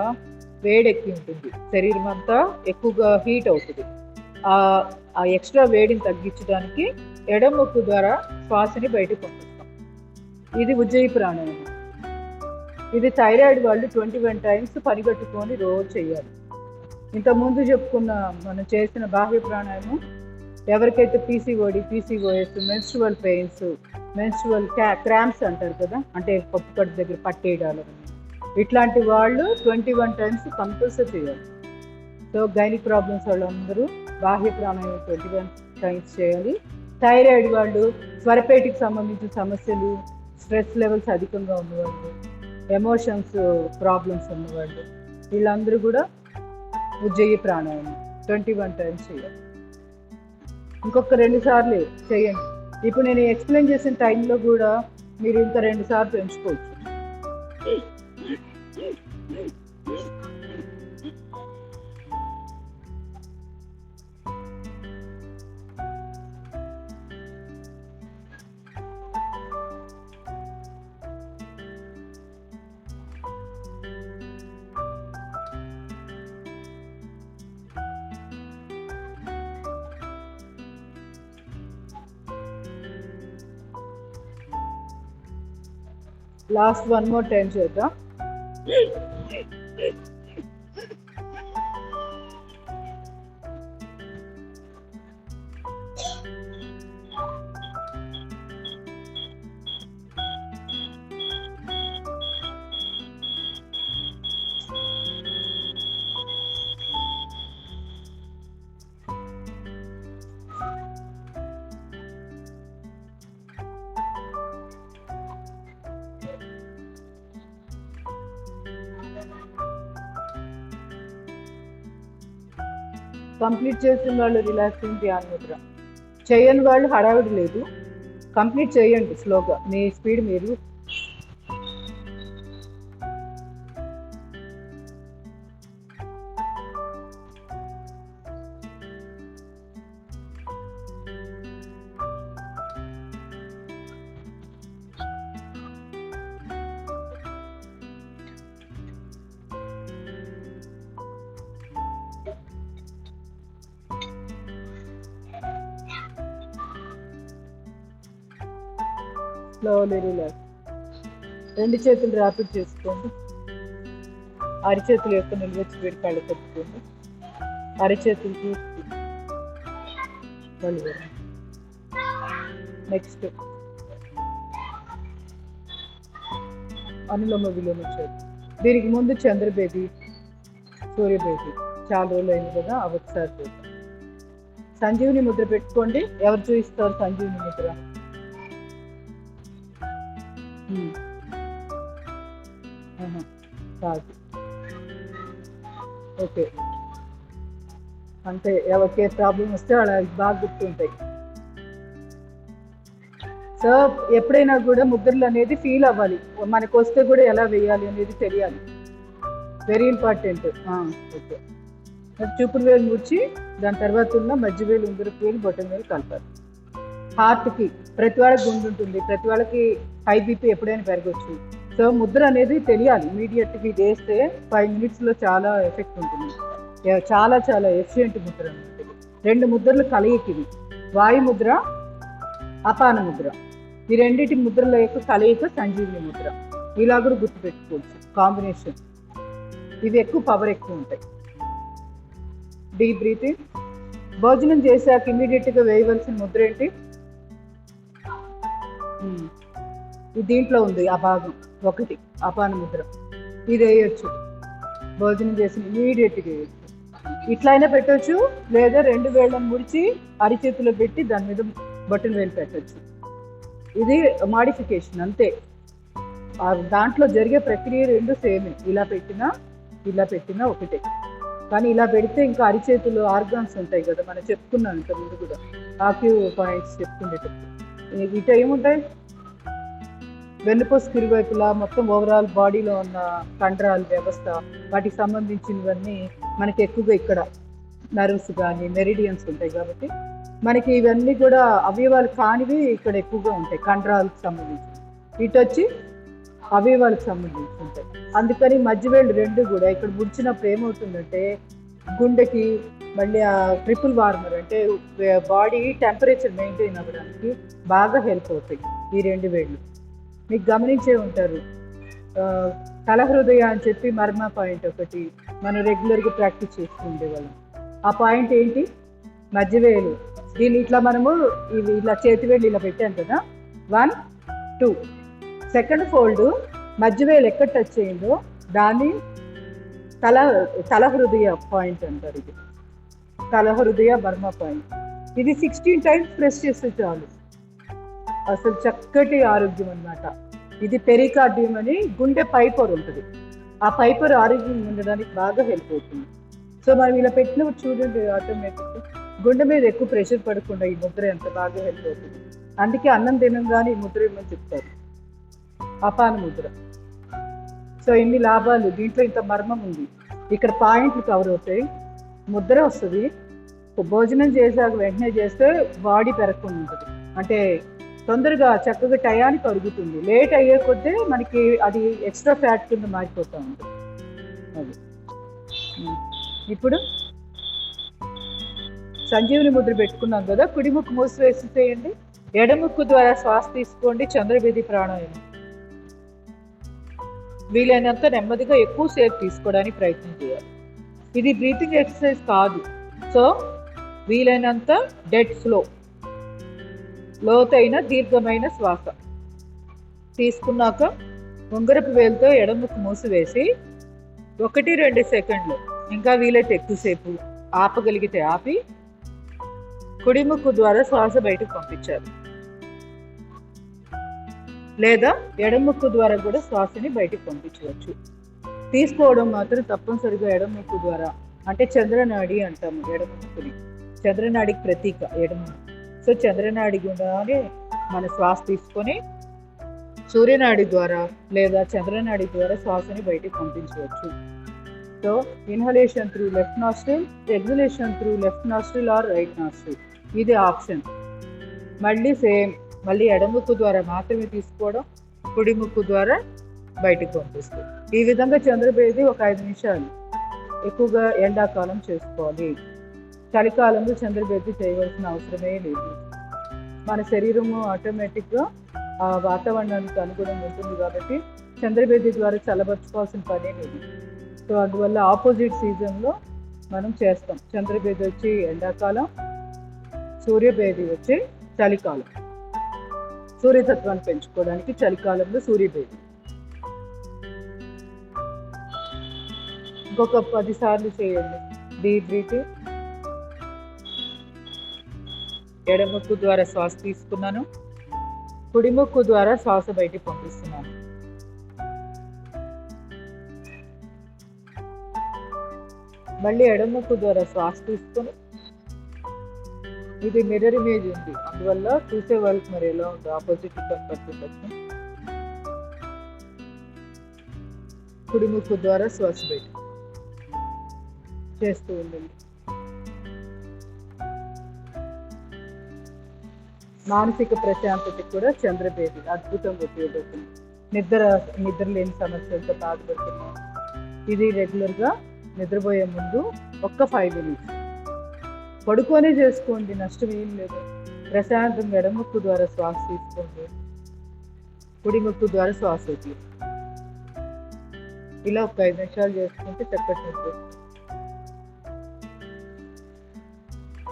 వేడెక్కి ఉంటుంది, శరీరం అంతా ఎక్కువగా హీట్ అవుతుంది. ఆ ఎక్స్ట్రా వేడిని తగ్గించడానికి ఎడముక్కు ద్వారా శ్వాసని బయటికి పంపిస్తాం. ఇది ఉజ్జయి ప్రాణాయామం. ఇది థైరాయిడ్ వాళ్ళు 21 టైమ్స్ పనిగట్టుకొని రోజు చేయాలి. ఇంతకుముందు చెప్పుకున్న మనం చేసిన బాహ్య ప్రాణాయామం ఎవరికైతే PCOS, menstrual pains, menstrual cramps అంటారు కదా, అంటే పప్పు కడుపు దగ్గర పట్టేయడాలు, ఇట్లాంటి వాళ్ళు 21 టైమ్స్ కంపల్సరీ చేయాలి. సో గైనిక్ ప్రాబ్లమ్స్ వాళ్ళందరూ బాహ్య ప్రాణాయామం 21 టైమ్స్ చేయాలి. థైరాయిడ్ వాళ్ళు, స్వరపేటికి సంబంధించిన సమస్యలు, స్ట్రెస్ లెవెల్స్ అధికంగా ఉన్నవాళ్ళు, ఎమోషన్స్ ప్రాబ్లమ్స్ ఉన్నవాళ్ళు, వీళ్ళందరూ కూడా ఉజ్జయి ప్రాణాయామం 21 టైమ్స్ చేయాలి. ఇంకొక 2 సార్లు చేయండి. ఇప్పుడు నేను ఎక్స్ప్లెయిన్ చేసిన టైంలో కూడా మీరు ఇంకా 2 సార్లు పెంచుకోవచ్చు. లాస్ట్ 1 more టైం చేద్దాం. కంప్లీట్ చేసిన వాళ్ళు రిలాక్సింగ్ ధ్యాన ముద్ర, చేయని వాళ్ళు హడావిడి లేదు, కంప్లీట్ చేయండి స్లోగా, మీ స్పీడ్ మీరు. Slowly relax. 2 చేతులు ర్యాపిడ్ చేసుకోండి. అరిచేతుల యొక్క నిల్వచ్చి వేడి కళ్ళు పెట్టుకోండి. అరిచేతులు చూసుకుంది. నెక్స్ట్ అనులోమ విలోమ చేతి. దీనికి ముందు చంద్రబేది, సూర్యబేది చాలా రోజులు అయింది కదా, అవి ఒకసారి చూద్దాం. సంజీవిని ముద్ర పెట్టుకోండి. ఎవరు చూపిస్తారు సంజీవిని ముద్ర? కాదు, ఓకే. అంటే ఎవరికి ఏ ప్రాబ్లం వస్తే వాళ్ళకి బాగా గుర్తుంటాయి. సో ఎప్పుడైనా కూడా ముద్రలు అనేది ఫీల్ అవ్వాలి, మనకు వస్తే కూడా ఎలా వేయాలి అనేది తెలియాలి, వెరీ ఇంపార్టెంట్. ఓకే, చూపుడు వేలు ముడిచి దాని తర్వాత ఉన్న మధ్య వేలు, ఉంగరపు వేలు, బొటన వేలు కలపాలి. హార్ట్కి ప్రతి వాళ్ళకి గుండు ఉంటుంది, ప్రతి వాళ్ళకి హై బీపీ ఎప్పుడైనా పెరగచ్చు. సో ముద్ర అనేది తెలియాలి ఇమీడియట్గా. ఇది వేస్తే 5 minutesలో చాలా ఎఫెక్ట్ ఉంటుంది, చాలా చాలా ఎఫిషియెంట్ ముద్ర అన్నమాట. 2 ముద్రలు కలయికవి, వాయు ముద్ర, అపాన ముద్ర. ఈ రెండింటి ముద్రల యొక్క కలయిక సంజీవిని ముద్ర. ఇలా కూడా గుర్తుపెట్టుకోవచ్చు కాంబినేషన్. ఇవి ఎక్కువ పవర్ ఎక్కువ ఉంటాయి. Deep breathing. భోజనం చేశాక ఇమీడియట్గా వేయవలసిన ముద్ర ఏంటి? దీంట్లో ఉంది ఆ భాగం, ఒకటి అపాన ముద్ర. ఇది వేయచ్చు, భోజనం చేసిన ఇమీడియట్గా వేయచ్చు. ఇట్లా అయినా పెట్టచ్చు, లేదా 2 వేళ్ళను ముడిచి అరిచేతిలో పెట్టి దాని మీద బొటన వేలు పెట్టచ్చు. ఇది మాడిఫికేషన్ అంతే. దాంట్లో జరిగే ప్రక్రియ 2 సేమే. ఇలా పెట్టినా ఒకటే. కానీ ఇలా పెడితే ఇంకా అరిచేతులు ఆర్గాన్స్ ఉంటాయి కదా, మనం చెప్పుకున్నాం ఇంతకుముందు కూడా ఆక్యూ పాయింట్స్ చెప్పుకునేటప్పుడు. ఇట ఏముంటాయి? వెన్నుపూస ఇరువైపులా మొత్తం ఓవరాల్ బాడీలో ఉన్న కండరాల వ్యవస్థ, వాటికి సంబంధించినవన్నీ మనకి ఎక్కువగా ఇక్కడ నర్వ్స్ కానీ మెరిడియన్స్ ఉంటాయి. కాబట్టి మనకి ఇవన్నీ కూడా అవయవాలు కానివి ఇక్కడ ఎక్కువగా ఉంటాయి, కండరాలకు సంబంధించి. ఇటు వచ్చి అవయవాలకు సంబంధించి ఉంటాయి. అందుకని మధ్యవేళ్ళు 2 కూడా ఇక్కడ ముడిచినప్పుడు ఏమవుతుందంటే గుండెకి మళ్ళీ ఆ ట్రిపుల్ వార్మర్ అంటే బాడీ టెంపరేచర్ మెయింటైన్ అవ్వడానికి బాగా హెల్ప్ అవుతాయి ఈ 2 వేళ్ళు. మీకు గమనించే ఉంటారు, తలహృదయ అని చెప్పి మర్మ పాయింట్ ఒకటి మనం రెగ్యులర్గా ప్రాక్టీస్ చేస్తూ ఉండేవాళ్ళం. ఆ పాయింట్ ఏంటి? మధ్యవేలు. దీన్ని ఇట్లా మనము ఇలా చేతివేళ్ళు ఇలా పెట్టాం కదా, 1 2. సెకండ్ ఫోల్డ్ మధ్యవేలు ఎక్కడ టచ్ అయిందో దాన్ని తలహృదయ పాయింట్ అంటారు. ఇది తలహృదయ బర్మ పాయింట్. ఇది 16 times ప్రెస్ చేస్తే చాలు, అసలు చక్కటి ఆరోగ్యం అన్నమాట. ఇది పెరికార్డియం అని గుండె పైపొర ఉంటుంది, ఆ పైపొర ఆరోగ్యం ఉండడానికి బాగా హెల్ప్ అవుతుంది. సో మనం ఇలా పెట్టినప్పుడు చూడండి, ఆటోమేటిక్గా గుండె మీద ఎక్కువ ప్రెషర్ పడకుండా ఈ ముద్ర ఎంత బాగా హెల్ప్ అవుతుంది. అందుకే అన్నం తినంగానే ఈ ముద్ర ఏమని చెప్తారు, అపాన ముద్ర. సో ఇన్ని లాభాలు దీంట్లో, ఇంత మర్మం ఉంది. ఇక్కడ పాయింట్లు కవర్ అవుతాయి, ముద్ర వస్తుంది. భోజనం చేశాక వెంటనే చేస్తే బాడీ పెరగకుండా ఉంటుంది, అంటే తొందరగా చక్కగా టయానికి అరుగుతుంది. లేట్ అయ్యే కొద్దీ మనకి అది ఎక్స్ట్రా ఫ్యాట్ కింద మారిపోతూ ఉంటుంది. అది ఇప్పుడు సంజీవిని ముద్ర పెట్టుకున్నాం కదా, కుడి ముక్కు మూసివేసి చేయండి. ఎడముక్కు ద్వారా శ్వాస తీసుకోండి. చంద్రబేది ప్రాణాయామం. వీలైనంత నెమ్మదిగా ఎక్కువ సేపు తీసుకోవడానికి ప్రయత్నం చేయాలి. ఇది బ్రీతింగ్ ఎక్సర్సైజ్ కాదు. సో వీలైనంత డెడ్ స్లో, లోతైన దీర్ఘమైన శ్వాస తీసుకున్నాక ఉంగరపు వేలుతో ఎడముకు మూసివేసి 1-2 సెకండ్లు, ఇంకా వీలైతే ఎక్కువసేపు ఆపగలిగితే ఆపి కుడి ముక్కు ద్వారా శ్వాస బయటకు పంపించాలి. లేదా ఎడముక్కు ద్వారా కూడా శ్వాసని బయటకు పంపించవచ్చు. తీసుకోవడం మాత్రం తప్పనిసరిగా ఎడముక్కు ద్వారా, అంటే చంద్రనాడి అంటాము ఎడముక్కుని. చంద్రనాడికి ప్రతీక ఎడమ. సో చంద్రనాడి గుండానే మన శ్వాస తీసుకొని సూర్యనాడి ద్వారా లేదా చంద్రనాడి ద్వారా శ్వాసని బయటకు పంపించవచ్చు. So inhalation through left nostril, exhalation through left nostril or right nostril, ఇది ఆప్షన్. మళ్ళీ ఎడముక్కు ద్వారా మాత్రమే తీసుకోవడం, కుడి ముక్కు ద్వారా బయటకు పంపిస్తుంది. ఈ విధంగా చంద్రభేది ఒక 5 నిమిషాలు ఎక్కువగా ఎండాకాలం చేసుకోవాలి. చలికాలంలో చంద్రభేది చేయవలసిన అవసరమే లేదు. మన శరీరము ఆటోమేటిక్గా ఆ వాతావరణానికి అనుగుణంగా ఉంటుంది కాబట్టి చంద్రభేది ద్వారా చల్లబరుచుకోవాల్సిన పనే లేదు. సో అందువల్ల ఆపోజిట్ సీజన్లో మనం చేస్తాం. చంద్రభేది వచ్చి ఎండాకాలం, సూర్యభేది వచ్చి చలికాలం. సూర్యతత్వాన్ని పెంచుకోవడానికి చలికాలంలో సూర్యభేది. ఇంకొక 10 సార్లు చేయండి. Deep breathing. ఎడముక్కు ద్వారా శ్వాస తీసుకున్నాను, కుడి ముక్కు ద్వారా శ్వాస బయటికి పంపిస్తున్నాను. మళ్ళీ ఎడముక్కు ద్వారా శ్వాస తీసుకొని, ఇది మిర్రర్ ఇమేజ్ ఉంది అందువల్ల చూసే వాళ్ళకి మరి ఎలా ఉందో ఆపోజిట్ కనపడుతుంది. కుడి ముక్కు ద్వారా శ్వాస బయట చేస్తూ ఉండండి. మానసిక ప్రశాంతతకి కూడా చంద్రభేది అద్భుతంగా ఉపయోగపడుతుంది. నిద్ర లేని సమస్యలతో బాధపడుతున్నాం, ఇది రెగ్యులర్గా నిద్రపోయే ముందు ఒక్క 5 మినిట్స్ పడుకొనే చేసుకోండి, నష్టం ఏం లేదు. ప్రశాంతంగా ఎడముక్కు ద్వారా శ్వాస తీసుకోండి, కుడి ముక్కు ద్వారా శ్వాస వదిలి. ఇలా ఒక 5 నిమిషాలు చేసుకుంటే చక్కటి నిద్ర.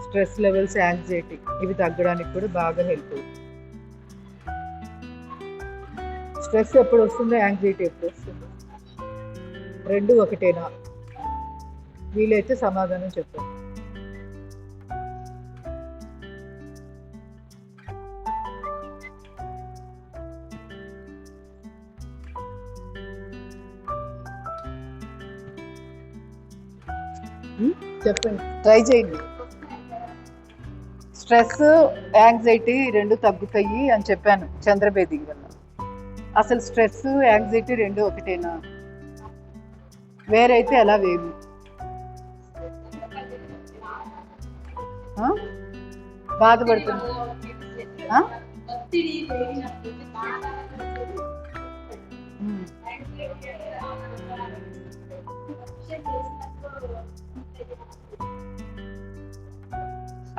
స్ట్రెస్ లెవెల్స్, యాంగ్జైటీ ఇవి తగ్గడానికి కూడా బాగా హెల్ప్ అవుతుంది. స్ట్రెస్ ఎప్పుడు వస్తుందో, యాంగ్జైటీ ఎప్పుడు వస్తుందో, రెండు ఒకటేనా? వీలైతే సమాధానం చెప్పండి. చెప్పండి, ట్రై చేయండి. స్ట్రెస్, యాంగ్జైటీ రెండు తగ్గుతాయి అని చెప్పాను చంద్రభేది వల్ల. అసలు స్ట్రెస్, యాంగ్జైటీ రెండు ఒకటేనా? వేరైతే ఎలా వేరు? బాధపడుతుంది.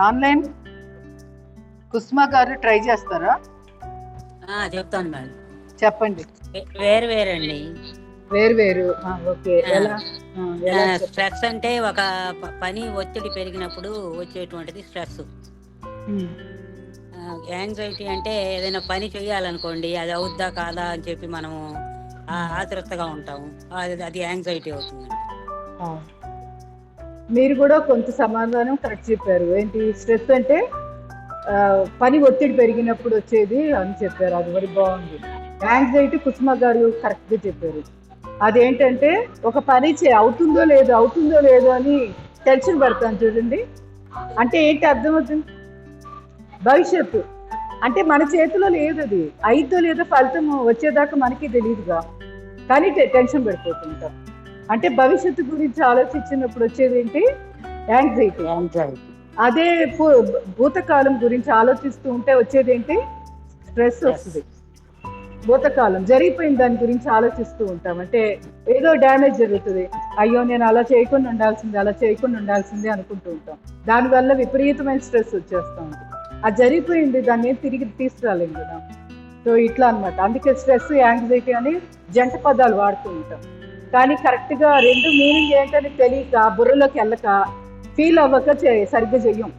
ఆన్లైన్ కుస్మా గారు ట్రై చేస్తారా? చెప్తాను మేడం. చెప్పండి. వేరు వేరు. ఓకే. స్ట్రెస్ అంటే ఒక పని ఒత్తిడి పెరిగినప్పుడు వచ్చేటువంటిది స్ట్రెస్. యాంగ్జైటీ అంటే ఏదైనా పని చేయాలనుకోండి, అది అవుద్దా కాదా అని చెప్పి మనము ఆతృతగా ఉంటాము, అది యాంగ్జైటీ అవుతుంది. మీరు కూడా కొంత సమాధానం కరెక్ట్ చెప్పారు. ఏంటి స్ట్రెస్ అంటే పని ఒత్తిడి పెరిగినప్పుడు వచ్చేది అని చెప్పారు, అది మరి బాగుంది. యాంగ్జైటీ కుసుమ గారు కరెక్ట్గా చెప్పారు. అదేంటంటే ఒక పని అవుతుందో లేదో అని టెన్షన్ పడతాను చూడండి. అంటే ఏంటి అర్థమవుతుంది? భవిష్యత్తు అంటే మన చేతిలో లేదు, అది అయిద్దో లేదో ఫలితం వచ్చేదాకా మనకి తెలియదుగా, కానీ టెన్షన్ పడిపోతుంటాం. అంటే భవిష్యత్తు గురించి ఆలోచించినప్పుడు వచ్చేది ఏంటి? యాంగ్జైటీ. అదే భూతకాలం గురించి ఆలోచిస్తూ ఉంటే వచ్చేది ఏంటి? స్ట్రెస్ వస్తుంది. భూతకాలం జరిగిపోయిన దాని గురించి ఆలోచిస్తూ ఉంటాం, అంటే ఏదో డ్యామేజ్ జరుగుతుంది, అయ్యో నేను అలా చేయకుండా ఉండాల్సిందే అనుకుంటూ ఉంటాం. దానివల్ల విపరీతమైన స్ట్రెస్ వచ్చేస్తూ ఉంటుంది. అది జరిగిపోయింది, దాన్ని తిరిగి తీసుకురాలేము కదా. సో ఇట్లా అనమాట. అందుకే స్ట్రెస్, యాంగ్జైటీ అని జంట పదాలు వాడుతూ ఉంటాం. కానీ కరెక్ట్గా రెండు మీనింగ్ ఏంటని తెలియక, బుర్రలోకి వెళ్ళక, ఫీల్ అవ్వక సరిగ్గా చెయ్యం.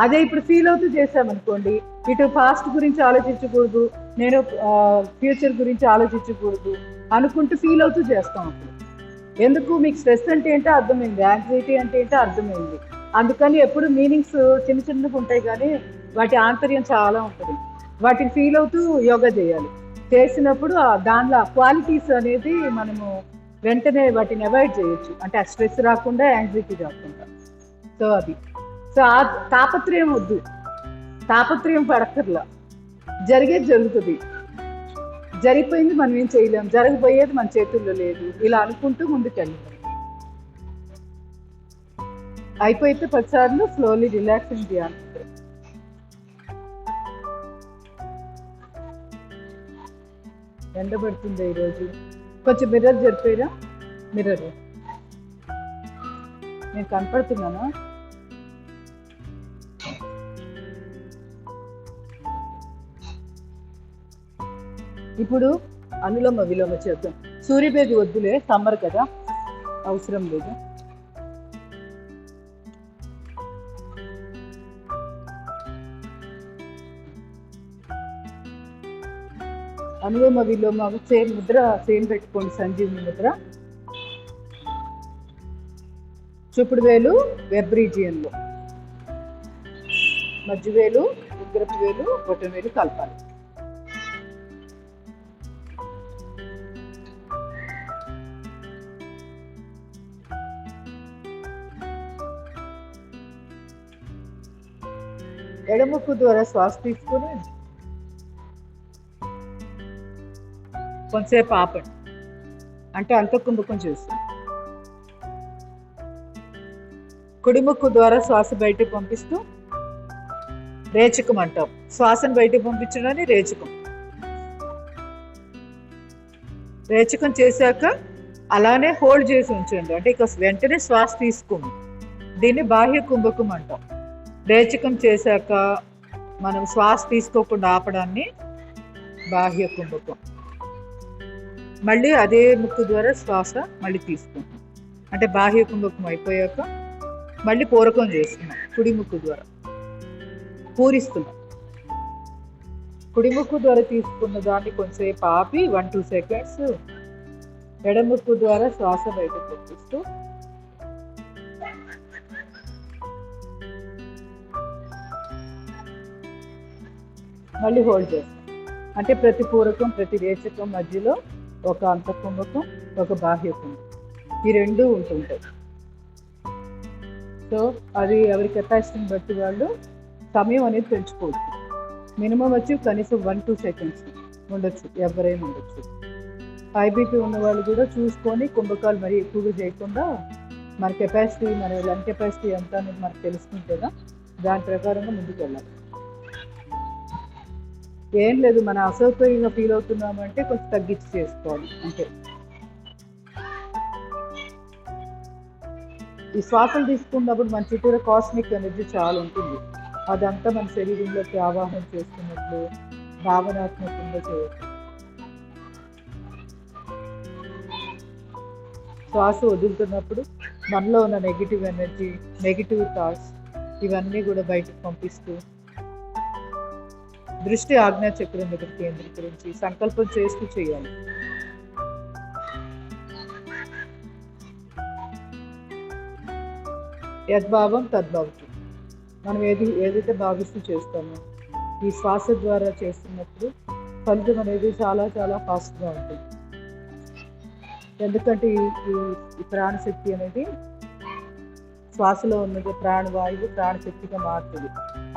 అదే ఇప్పుడు ఫీల్ అవుతూ చేసామనుకోండి, ఇటు పాస్ట్ గురించి ఆలోచించకూడదు, నేను ఫ్యూచర్ గురించి ఆలోచించకూడదు అనుకుంటూ ఫీల్ అవుతూ చేస్తాం. అప్పుడు ఎందుకు మీకు స్ట్రెస్ అంటే ఏంటో అర్థమైంది, యాంగ్జైటీ అంటే ఏంటో అర్థమైంది. అందుకని ఎప్పుడు మీనింగ్స్ చిన్న చిన్నగా ఉంటాయి కానీ వాటి ఆంతర్యం చాలా ఉంటుంది. వాటిని ఫీల్ అవుతూ యోగా చేయాలి. చేసినప్పుడు దానిలో క్వాలిటీస్ అనేది మనము వెంటనే వాటిని అవాయిడ్ చేయొచ్చు. అంటే ఆ స్ట్రెస్ రాకుండా, యాంగ్జైటీ రాకుండా. సో అది. సో ఆ తాపత్రయం వద్దు, తాపత్రయం పడక్కర్లా. జరిగేది జరుగుతుంది, జరిగిపోయింది మనం ఏం చేయలేము, జరగబోయేది మన చేతుల్లో లేదు, ఇలా అనుకుంటూ ముందుకెళ్ళాలి. అయిపోతే 10 సార్లు స్లోలీ రిలాక్సింగ్ ధ్యానం. ఎండబడుతుంది ఈరోజు. కొంచెం మిర్రర్ జరిపోయిరా. మిర్రర్ నేను కనపడుతున్నానా? ఇప్పుడు అనులోమ విలోమ చేద్దాం. సూర్యభేది వద్దులే, సమ్మర్ కదా, అవసరం లేదు. అనులోమ విలోమ సేమ్ ముద్ర, సేమ్ పెట్టుకోండి, సంజీవిని ముద్ర. చూపుడు వేలు వెబ్ రీజియన్లో, మధ్య వేలు, ఉంగరపు వేలు, బొటన వేలు కలపాలి. ఎడముక్కు ద్వారా శ్వాస తీసుకొని కొంతసేపు ఆపండి. అంటే అంతఃకుంభకం చేస్తుంది. కుడిముక్కు ద్వారా శ్వాస బయటకు పంపిస్తూ రేచకం అంటాం. శ్వాసను బయటకు పంపించడాన్ని రేచకం. రేచకం చేశాక అలానే హోల్డ్ చేసి ఉంచండి. అంటే ఇక వెంటనే శ్వాస తీసుకోండి. దీన్ని బాహ్య కుంభకం అంటాం. రేచకం చేశాక మనం శ్వాస తీసుకోకుండా ఆపడాన్ని బాహ్య కుంభకం. మళ్ళీ అదే ముక్కు ద్వారా శ్వాస మళ్ళీ తీసుకుంటాం. అంటే బాహ్య కుంభకం అయిపోయాక మళ్ళీ పూరకం చేస్తున్నాం. కుడి ముక్కు ద్వారా పూరిస్తున్నాం. కుడి ముక్కు ద్వారా తీసుకున్న దాన్ని కొంచెంసేపు ఆపి 1-2 సెకండ్స్ ఎడముక్కు ద్వారా శ్వాస బయటకు పంపిస్తూ మళ్ళీ హోల్డ్ చేస్తాం. అంటే ప్రతి పూరకం, ప్రతి రేచకం మధ్యలో ఒక అంతఃకుంభకం, ఒక బాహ్య కుంభకం, ఈ రెండు ఉంటుంటాయి. సో అది ఎవరి కెపాసిటీని బట్టి వాళ్ళు సమయం అనేది పెంచుకోవచ్చు. మినిమం వచ్చి కనీసం 1-2 సెకండ్స్ ఉండొచ్చు, ఎవరైనా ఉండొచ్చు. హై బీపీ ఉన్న వాళ్ళు కూడా చూసుకొని కుంభకాలు మరీ ఎక్కువగా చేయకుండా, మన కెపాసిటీ, మన లంగ్ కెపాసిటీ ఎంత అనేది మనకు తెలుసుకుంటేగా దాని ప్రకారంగా ముందుకు వెళ్ళాలి. ఏం లేదు, మన అసౌకర్యంగా ఫీల్ అవుతున్నామంటే కొంచెం తగ్గించి చేసుకోవాలి అంతే. ఈ శ్వాసలు తీసుకున్నప్పుడు మన చుట్టూ కాస్మిక్ ఎనర్జీ చాలా ఉంటుంది. అదంతా మన శరీరంలోకి ఆవాహన చేస్తున్నట్లు భావనాత్మకంగా చేయవచ్చు. శ్వాస వదులుతున్నప్పుడు మనలో ఉన్న నెగిటివ్ ఎనర్జీ, నెగిటివ్ థాట్స్ ఇవన్నీ కూడా బయటకు పంపిస్తూ దృష్టి ఆజ్ఞా చక్రం దగ్గర కేంద్రీకరించి సంకల్పం చేస్తూ చేయాలి. యద్భావం తద్భవతి. మనం ఏదైతే భావిస్తూ చేస్తామో ఈ శ్వాస ద్వారా చేస్తున్నప్పుడు ఫలితం అనేది చాలా చాలా ఫాస్ట్గా ఉంటుంది. ఎందుకంటే ఈ ప్రాణశక్తి అనేది శ్వాసలో ఉన్నది ప్రాణవాయువు ప్రాణశక్తిగా మారుతుంది.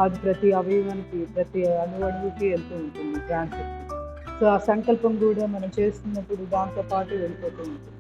అది ప్రతి అవయవానికి, ప్రతి అణువుకి వెళ్తూ ఉంటుంది ప్రాణశక్తి. సో ఆ సంకల్పం కూడా మనం చేస్తున్నప్పుడు దాంతో పాటు వెళ్ళిపోతూ ఉంటుంది.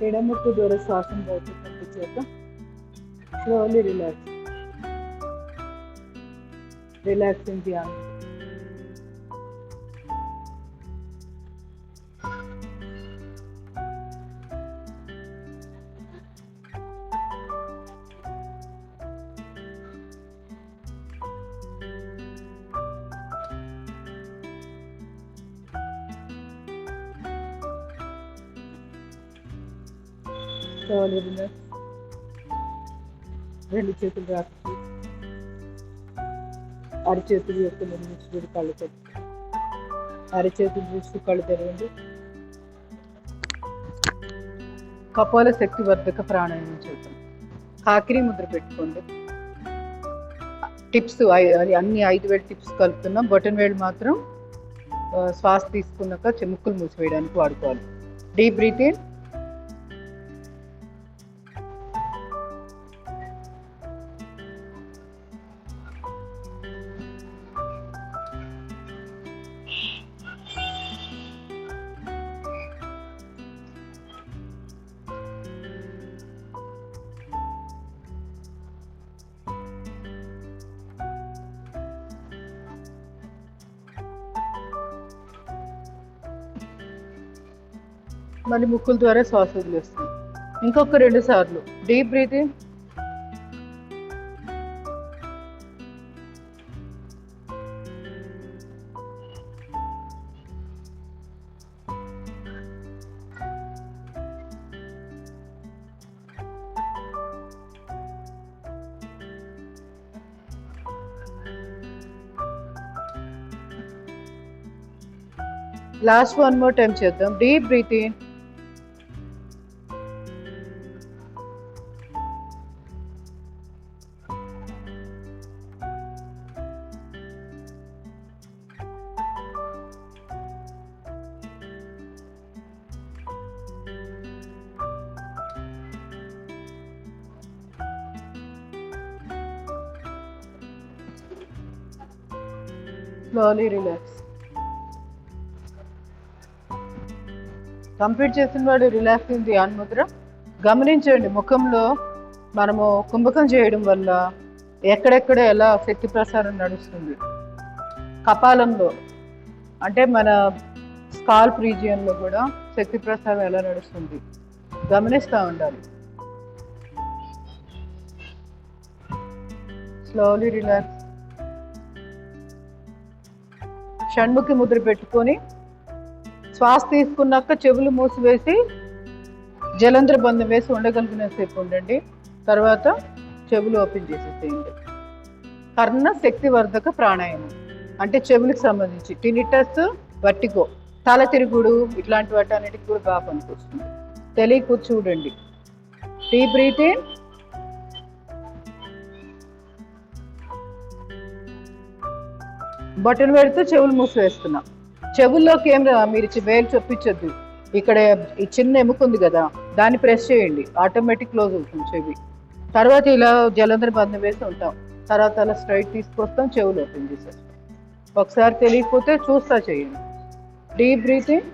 ఎడముక్కు ద్వారా శ్వాసను బయటకు పంపించాక స్లోలీ రిలాక్స్. రిలాక్సింగ్ ధ్యానం. Slowly relax. రెండు చేతులు రాత్రి అరిచేతులు యొక్క నిర్మించుడు కళ్ళు తెరిచి అరిచేతులు చూస్తూ కళ్ళు తెరవండి. కపాల శక్తివర్ధక ప్రాణాయామం చేద్దాం. కాకిరి ముద్ర పెట్టుకోండి. టిప్స్ అన్ని 5 వేలు టిప్స్ కలుపుతున్నాం. బొటన్ వేలు మాత్రం శ్వాస తీసుకున్నాక ముక్కులు మూసివేయడానికి వాడుకోవాలి. Deep breath in. మళ్ళీ ముక్కుల ద్వారా శ్వాస వదిలేస్తాం. ఇంకొక 2 సార్లు deep breath in. Last 1 more time చేద్దాం. Deep breath in. Slowly relax. Complete చేసిన వాడు రిలాక్సింగ్ ధ్యాన ముద్ర. గమనించండి, ముఖంలో మనము కుంభకం చేయడం వల్ల ఎక్కడెక్కడ ఎలా శక్తి ప్రసారం నడుస్తుంది. కపాలంలో అంటే మన స్కాల్ప్ రీజియన్లో కూడా శక్తి ప్రసారం ఎలా నడుస్తుంది గమనిస్తూ ఉండాలి. Slowly relax. షణ్ముఖి ముద్ర పెట్టుకొని శ్వాస తీసుకున్నాక చెవులు మూసివేసి జలంధ్ర బంధం వేసి ఉండగలిగినంతసేపు ఉండండి. తర్వాత చెవులు ఓపెన్ చేసేసేయండి. కర్ణ శక్తివర్ధక ప్రాణాయామం అంటే చెవులకు సంబంధించి టినిటస్, వర్టిగో, తల తిరుగుడు ఇట్లాంటి వాటి అన్నిటికి కూడా బాగా పనికొస్తుంది. తెలియ చూడండి. Deep breath in. బటన్ పెడుతూ చెవులు మూసివేస్తున్నాం. చెవుల్లోకి మీరు వేలు చొప్పించొద్దు. ఇక్కడ ఈ చిన్న ఎముక ఉంది కదా, దాన్ని ప్రెస్ చేయండి, ఆటోమేటిక్ క్లోజ్ అవుతుంది చెవి. తర్వాత ఇలా జలంధర బంధం వేసి ఉంటాం. తర్వాత అలా స్ట్రైట్ తీసుకొస్తాం, చెవులు ఓపెన్ చేసేస్తాం. ఒకసారి తెలియకపోతే చూస్తా చేయండి. Deep breathing.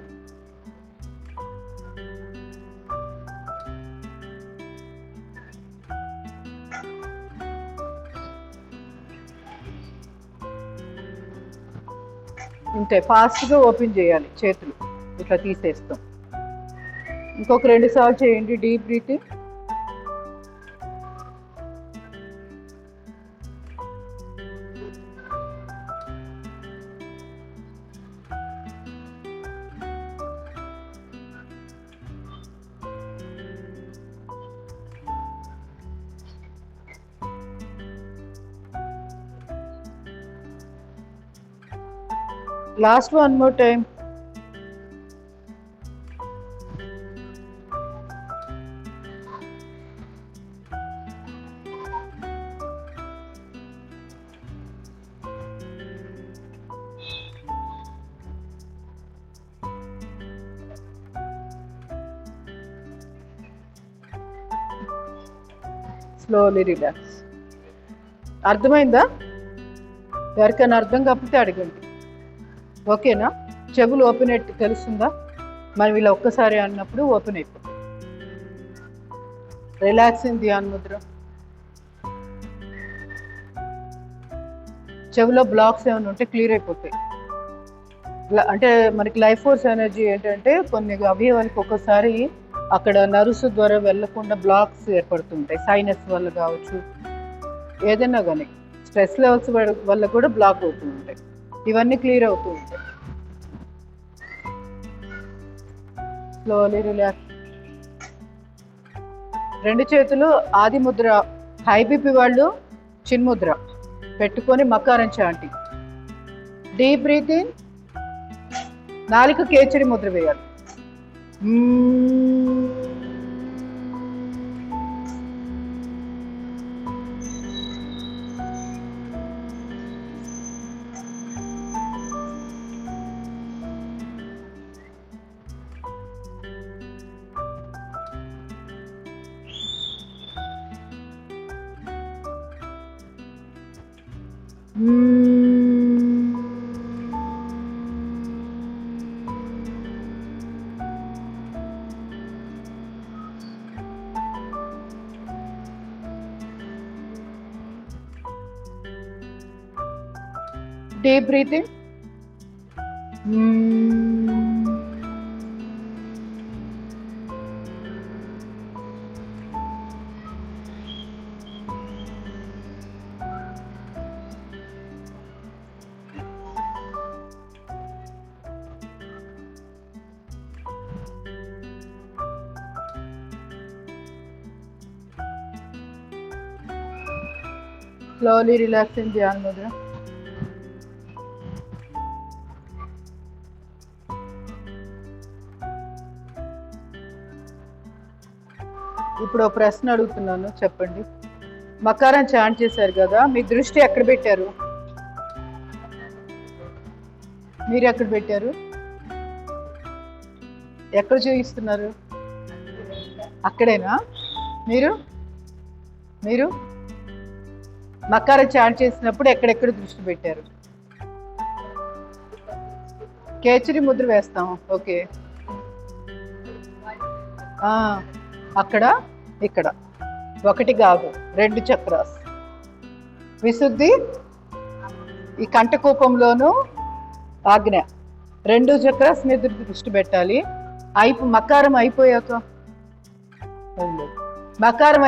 ఇంతే, ఫాస్ట్గా ఓపెన్ చేయాలి. చేతులు ఇట్లా తీసేస్తాం. ఇంకొక 2 సార్లు చేయండి. Deep breathing. Last 1 more time. Slowly relax. అర్థమైందా? ఎవరికైనా అర్థం కాకపోతే అడగండి. ఓకేనా? చెవులు ఓపెన్ అయ్యి తెలుస్తుందా? మనం ఇలా ఒక్కసారి అన్నప్పుడు ఓపెన్ అయిపోతుంది. రిలాక్సింగ్ ధ్యాన్ ముద్ర. చెవిలో బ్లాక్స్ ఏమైనా ఉంటే క్లియర్ అయిపోతాయి. అంటే మనకి లైఫ్ ఫోర్స్ ఎనర్జీ ఏంటంటే కొన్ని అవయవానికి ఒక్కోసారి అక్కడ నర్వ్స్ ద్వారా వెళ్ళకుండా బ్లాక్స్ ఏర్పడుతుంటాయి. సైనస్ వల్ల కావచ్చు, ఏదైనా కానీ స్ట్రెస్ లెవెల్స్ వల్ల కూడా బ్లాక్ అవుతూ ఉంటాయి. ఇవన్నీ క్లియర్ అవుతూ ఉంటాయి. Slowly relax. 2 చేతులు ఆది ముద్ర, హై బీపీ వాళ్ళు చిన్ముద్ర పెట్టుకొని మకారం చాంటి. Deep breathing. నాలుక కేచరి ముద్ర వేయాలి. Deep breathing. Slowly relaxing Dhyan Mudra. ఇప్పుడు ఒక ప్రశ్న అడుగుతున్నాను, చెప్పండి. మకారం చాంట్ చేశారు కదా, మీ దృష్టి ఎక్కడ పెట్టారు? మీరు ఎక్కడ పెట్టారు? ఎక్కడ చూపిస్తున్నారు? అక్కడేనా? మీరు మీరు మకారం చాంట్ చేసినప్పుడు ఎక్కడెక్కడ దృష్టి పెట్టారు? కేచరి ముద్ర వేస్తాం. ఓకే, అక్కడ ఇక్కడ. ఒకటి కాదు, 2 చక్రాస్. విశుద్ధి ఈ కంఠకూపంలోను ఆజ్ఞ 2 చక్రాస్ మీద దృష్టి పెట్టాలి. మకారం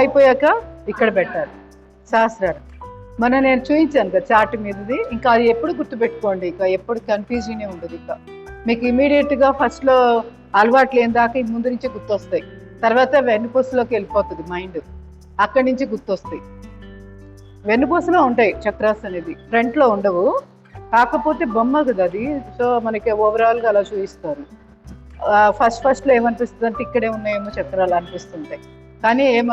అయిపోయాక ఇక్కడ పెట్టాలి. సహస్రారం నేను చూపించాను కదా చార్ట్ మీదది. ఇంకా అది ఎప్పుడు గుర్తుపెట్టుకోండి, ఇక ఎప్పుడు కన్ఫ్యూజనే ఉండదు. ఇక మీకు ఇమీడియట్గా ఫస్ట్లో అలవాట్లు లేని దాకా ముందు నుంచే గుర్తొస్తాయి. తర్వాత వెన్నుపూసలోకి వెళ్ళిపోతుంది మైండ్, అక్కడి నుంచి గుర్తొస్తాయి. వెన్నుపూసలో ఉంటాయి చక్రాస్ అనేది, ఫ్రంట్లో ఉండవు. కాకపోతే బొమ్మ కదా అది, సో మనకి ఓవరాల్గా అలా చూపిస్తారు. ఫస్ట్లో ఏమనిపిస్తుంది అంటే ఇక్కడే ఉన్నాయేమో చక్రాలు అనిపిస్తుంటాయి, కానీ ఏం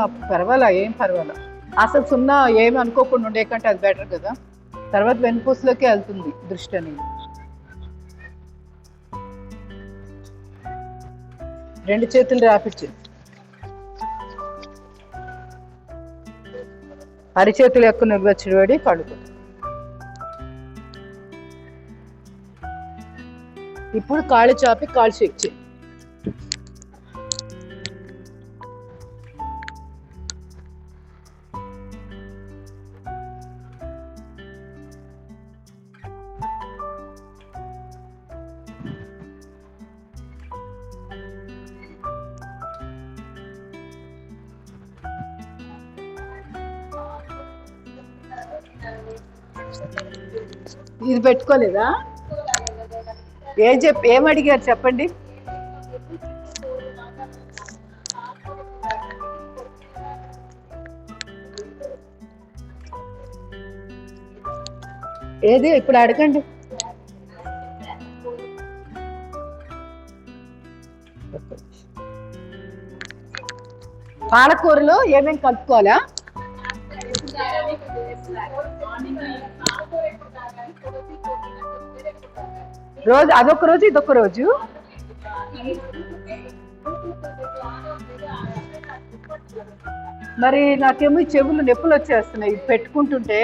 పర్వాలా. అసలు సున్నా ఏమి అనుకోకుండా ఉండే కంటే అది బెటర్ కదా. తర్వాత వెన్నుపూసలోకి వెళ్తుంది దృష్టి అనేది. 2 చేతులు రాపిచ్చి అరిచేతులు ఎక్కువ నిర్వచ్చివాడి కడుగు. ఇప్పుడు కాళ్ళు చాపి కాళ్ళు షేక్ చేయి. ఇది పెట్టుకోలేదా? ఏం అడిగారు చెప్పండి. ఏది ఇప్పుడు అడగండి. పాలకూరలో ఏమేమి కలుపుకోవాలా? రోజు అదొక రోజు ఇదొక రోజు. మరి నాకేమో చెవులు నొప్పులు వచ్చేస్తున్నాయి పెట్టుకుంటుంటే.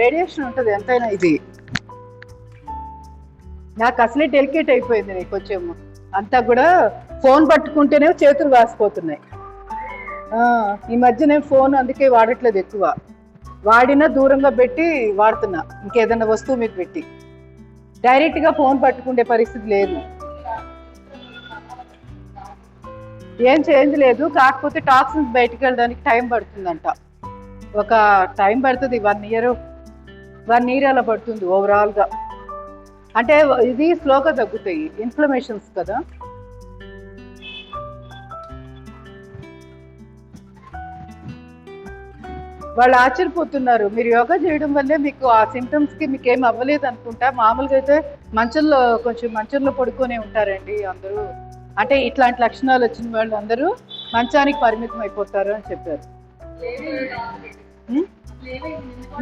రేడియేషన్ ఉంటుంది ఎంతైనా. ఇది నాకు అసలే డెలికేట్ అయిపోయింది. కొంచెం అంతా కూడా ఫోన్ పట్టుకుంటేనే చేతులు వాసిపోతున్నాయి. ఈ మధ్య నేను ఫోన్ అందుకే వాడట్లేదు ఎక్కువ. వాడినా దూరంగా పెట్టి వాడుతున్నా, ఇంకేదైనా వస్తువు మీకు పెట్టి. డైరెక్ట్గా ఫోన్ పట్టుకునే పరిస్థితి లేదు. ఏం చేంజ్ లేదు, కాకపోతే టాక్సిన్స్ బయటికి వెళ్ళడానికి టైం పడుతుందంట. ఒక టైం పడుతుంది, 1 year అలా పడుతుంది ఓవరాల్గా. అంటే ఇది స్లోగా తగ్గుతాయి, ఇన్ఫ్లమేషన్స్ కదా. వాళ్ళు ఆశ్చర్యపోతున్నారు, మీరు యోగా చేయడం వల్లే మీకు ఆ సిమ్టమ్స్కి మీకు ఏం అవ్వలేదు అనుకుంటా. మామూలుగా అయితే మంచంలో పడుకొని ఉంటారండి అందరూ. అంటే ఇట్లాంటి లక్షణాలు వచ్చిన వాళ్ళు అందరూ మంచానికి పరిమితం అయిపోతారు అని చెప్పారు.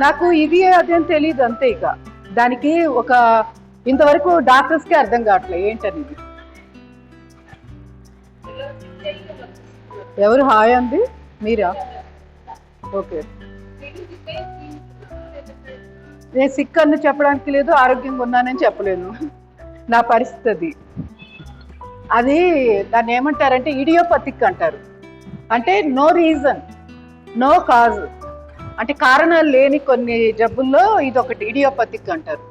నాకు ఇది అదేం తెలియదు అంతే. ఇక దానికి ఇంతవరకు డాక్టర్స్కే అర్థం కావట్లేదు ఏంటనేది. ఎవరు హాయ్ అంది? మీరా? ఓకే. నేను సిక్ అని చెప్పడానికి లేదు, ఆరోగ్యంగా ఉన్నానని చెప్పలేను. నా పరిస్థితి అది. దాన్ని ఏమంటారంటే ఇడియోపతిక్ అంటారు. అంటే నో రీజన్, నో కాజ్, అంటే కారణాలు లేని కొన్ని జబ్బుల్లో ఇది ఒకటి ఇడియోపతిక్ అంటారు.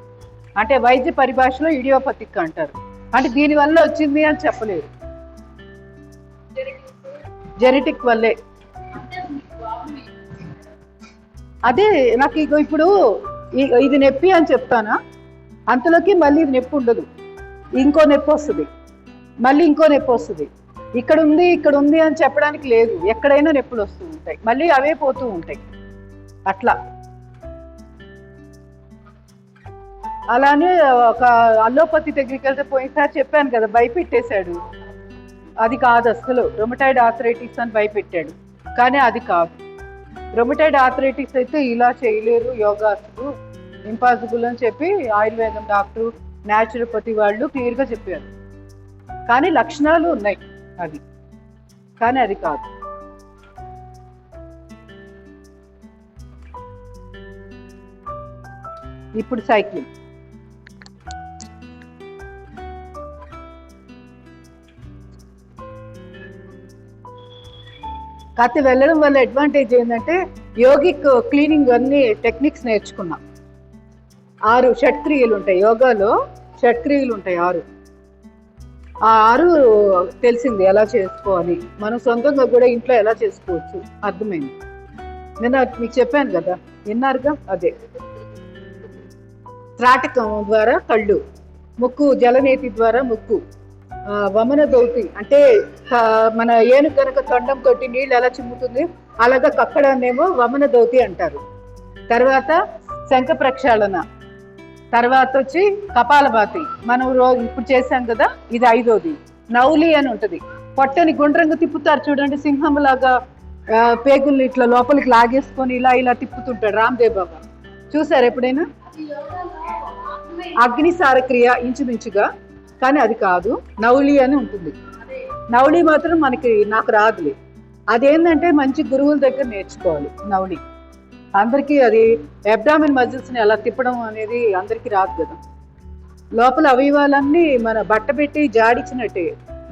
అంటే వైద్య పరిభాషలో ఇడియోపతిక్ అంటారు. అంటే దీనివల్ల వచ్చింది అని చెప్పలేరు, జెనెటిక్ వల్లే. అదే నాకు ఇప్పుడు ఇది నొప్పి అని చెప్తానా, అంతలోకి మళ్ళీ ఇది నొప్పి ఉండదు, ఇంకో నొప్పి వస్తుంది, మళ్ళీ ఇంకో నొప్పి వస్తుంది. ఇక్కడ ఉంది అని చెప్పడానికి లేదు, ఎక్కడైనా నొప్పులు వస్తూ ఉంటాయి, మళ్ళీ అవే పోతూ ఉంటాయి అట్లా. అలానే ఒక అల్లోపతి దగ్గరికి వెళ్తే పోయినసారి చెప్పాను కదా, భయపెట్టేశాడు. అది కాదు అసలు, రొమటాయిడ్ ఆర్థరైటిస్ అని భయపెట్టాడు, కానీ అది కాదు. రొమటాయిడ్ ఆర్థరైటిస్ అయితే ఇలా చేయలేరు యోగా, అసలు ఇంపాసిబుల్ అని చెప్పి ఆయుర్వేదం డాక్టర్, న్యాచురోపతి వాళ్ళు క్లియర్గా చెప్పారు. కానీ లక్షణాలు ఉన్నాయి అది, కానీ అది కాదు. ఇప్పుడు సైక్లింగ్. కాకపోతే వెళ్ళడం వల్ల అడ్వాంటేజ్ ఏంటంటే యోగిక్ క్లీనింగ్ అన్ని టెక్నిక్స్ నేర్చుకున్నాం. 6 షట్క్రియలు ఉంటాయి యోగాలో, షట్క్రియలు ఉంటాయి 6. ఆ 6 తెలిసింది ఎలా చేసుకోవాలి, మనం సొంతంగా కూడా ఇంట్లో ఎలా చేసుకోవచ్చు అర్థమైంది. నేను మీకు చెప్పాను కదా, విన్నారుగా. అదే త్రాటకం ద్వారా కళ్ళు, ముక్కు జలనేతి ద్వారా ముక్కు, వమన దౌతి అంటే మన ఏనుగు కనుక తొండం కొట్టి నీళ్ళు ఎలా చిమ్ముతుంది అలాగా కక్కడాన్నేమో వమన దౌతి అంటారు. తర్వాత శంఖ ప్రక్షాళన, తర్వాత వచ్చి కపాలభాతి, మనం ఇప్పుడు చేసాం కదా, ఇది 5వది. నౌలి అని ఉంటుంది, పొట్టని గుండ్రంగా తిప్పుతారు చూడండి, సింహంలాగా పేగుల్ని ఇట్లా లోపలికి లాగేసుకొని ఇలా తిప్పుతుంటాడు రామ్దేవ్ బాబా, చూసారు ఎప్పుడైనా? అగ్నిసార క్రియ ఇంచుమించుగా, కానీ అది కాదు. నౌలి అని ఉంటుంది. నౌలి మాత్రం నాకు రాదులే. అదేంటంటే మంచి గురువుల దగ్గర నేర్చుకోవాలి నౌలి. అందరికీ అది అబ్డామిన్ మజిల్స్ని ఎలా తిప్పడం అనేది అందరికీ రాదు కదా. లోపల అవయవాలన్నీ మన బట్ట పెట్టి జాడిచ్చినట్టే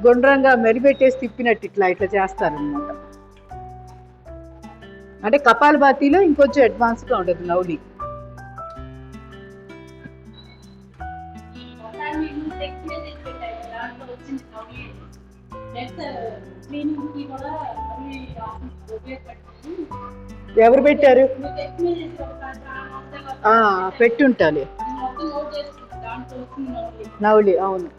గుండ్రంగా మెరిపెట్టేసి తిప్పినట్టు ఇట్లా చేస్తారనమాట. అంటే కపాలభాతిలో ఇంకొంచెం అడ్వాన్స్గా ఉంటుంది నౌలి. ఎవరు పెట్టారు? పెట్టుంటాలి నౌలి. అవును.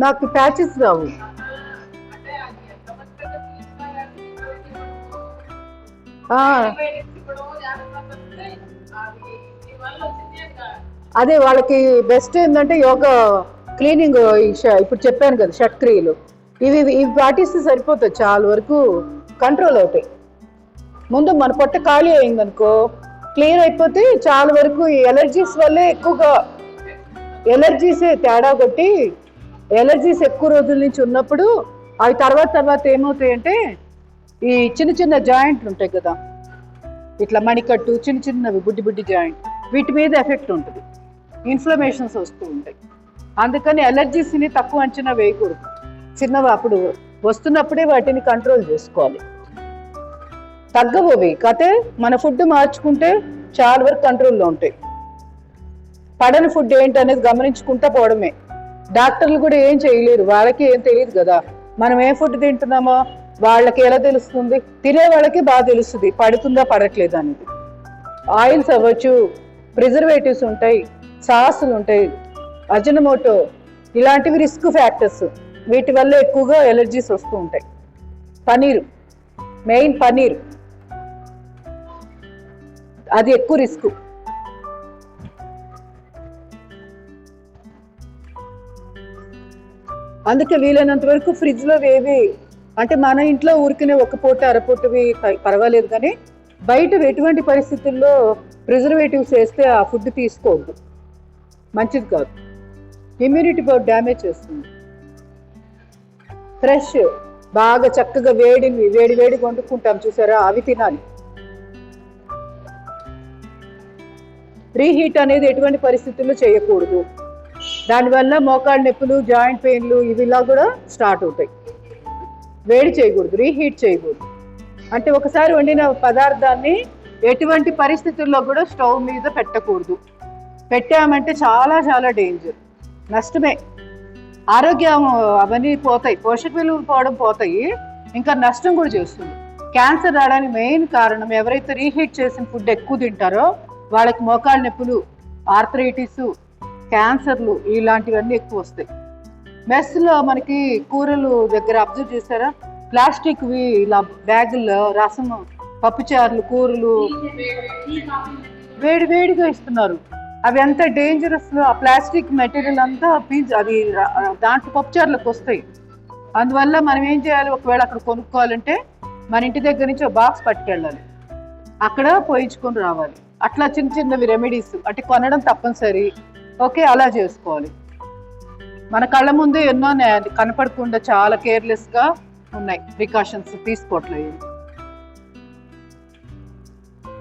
నాకు ప్యాచెస్ రావు. అదే వాళ్ళకి బెస్ట్ ఏంటంటే యోగా క్లీనింగ్, ఇప్పుడు చెప్పాను కదా షట్క్రియలు, ఇవి పాటిస్తే సరిపోతాయి, చాలా వరకు కంట్రోల్ అవుతాయి. ముందు మన పొట్ట ఖాళీ అయిందనుకో క్లియర్ అయిపోతే చాలా వరకు ఎలర్జీస్ వల్లే ఎక్కువగా ఎలర్జీసే తేడా కొట్టి ఎలర్జీస్ ఎక్కువ రోజుల నుంచి ఉన్నప్పుడు అవి తర్వాత ఏమవుతాయంటే ఈ చిన్న చిన్న జాయింట్లు ఉంటాయి కదా, ఇట్లా మణికట్టు చిన్న చిన్నవి బుడ్డి జాయింట్, వీటి మీద ఎఫెక్ట్ ఉంటుంది, ఇన్ఫ్లమేషన్స్ వస్తూ ఉంటాయి. అందుకని ఎలర్జీస్ని తక్కువ అంచనా వేయకూడదు. చిన్నవి అప్పుడు వస్తున్నప్పుడే వాటిని కంట్రోల్ చేసుకోవాలి. తగ్గబోవి కతే మన ఫుడ్ మార్చుకుంటే చాలా వరకు కంట్రోల్లో ఉంటాయి. పడని ఫుడ్ ఏంటి అనేది గమనించుకుంటా పోవడమే. డాక్టర్లు కూడా ఏం చేయలేరు, వాళ్ళకి ఏం తెలియదు కదా. మనం ఏ ఫుడ్ తింటున్నామో వాళ్ళకి ఎలా తెలుస్తుంది? తినే వాళ్ళకి బాగా తెలుస్తుంది పడుతుందా పడట్లేదా అనేది. ఆయిల్స్ అవ్వచ్చు, ప్రిజర్వేటివ్స్ ఉంటాయి, సాసులు ఉంటాయి, అజినమోటో, ఇలాంటివి రిస్క్ ఫ్యాక్టర్స్. వీటి వల్ల ఎక్కువగా ఎలర్జీస్ వస్తూ ఉంటాయి. పనీరు, మెయిన్ పనీర్, అది ఎక్కువ రిస్క్. అందుకే వీలైనంత వరకు ఫ్రిడ్జ్లో ఏవి అంటే మన ఇంట్లో ఊరికినే ఒక పూట అరపూటవి పర్వాలేదు, కానీ బయట ఎటువంటి పరిస్థితుల్లో ప్రిజర్వేటివ్స్ వేస్తే ఆ ఫుడ్ తీసుకోవద్దు, మంచిది కాదు, ఇమ్యూనిటీ పవర్ డ్యామేజ్ చేస్తుంది. ఫ్రెష్ బాగా చక్కగా వేడి వండుకుంటాం చూసారా, అవి తినాలి. రీహీట్ అనేది ఎటువంటి పరిస్థితుల్లో చేయకూడదు. దానివల్ల మోకాళ్ళ నొప్పులు, జాయింట్ పెయిన్లు ఇవిలా కూడా స్టార్ట్ అవుతాయి. వేడి చేయకూడదు, రీహీట్ చేయకూడదు. అంటే ఒకసారి వండిన పదార్థాన్ని ఎటువంటి పరిస్థితుల్లో కూడా స్టవ్ మీద పెట్టకూడదు. పెట్టామంటే చాలా డేంజర్, నష్టమే. ఆరోగ్యం అవన్నీ పోతాయి, పోషక విలువలు పోవడం పోతాయి, ఇంకా నష్టం కూడా చేస్తుంది. క్యాన్సర్ రావడానికి మెయిన్ కారణం ఎవరైతే రీహీట్ చేసిన ఫుడ్ ఎక్కువ తింటారో వాళ్ళకి మోకాళ్ళ నొప్పులు, ఆర్థరైటిస్, క్యాన్సర్లు ఇలాంటివన్నీ ఎక్కువ వస్తాయి. మెస్లో మనకి కూరలు దగ్గర అబ్జర్వ్ చేశారా, ప్లాస్టిక్వి ఇలా బ్యాగుల్లో రసం, పప్పుచారులు, కూరలు వేడిగా ఇస్తున్నారు. అవి ఎంత డేంజరస్. ఆ ప్లాస్టిక్ మెటీరియల్ అంతా అది దాంట్లో పప్పుచారులకు వస్తాయి. అందువల్ల మనం ఏం చేయాలి, ఒకవేళ అక్కడ కొనుక్కోవాలంటే మన ఇంటి దగ్గర నుంచి ఒక బాక్స్ పట్టుకెళ్ళాలి, అక్కడ పోయించుకొని రావాలి. అట్లా చిన్నవి రెమెడీస్ అంటే కొనడం తప్పనిసరి, ఓకే, అలా చేసుకోవాలి. మన కళ్ళ ముందు ఎన్నో కనపడకుండా చాలా కేర్లెస్గా ఉన్నాయి, ప్రికాషన్స్ తీసుకోవట్లేదు.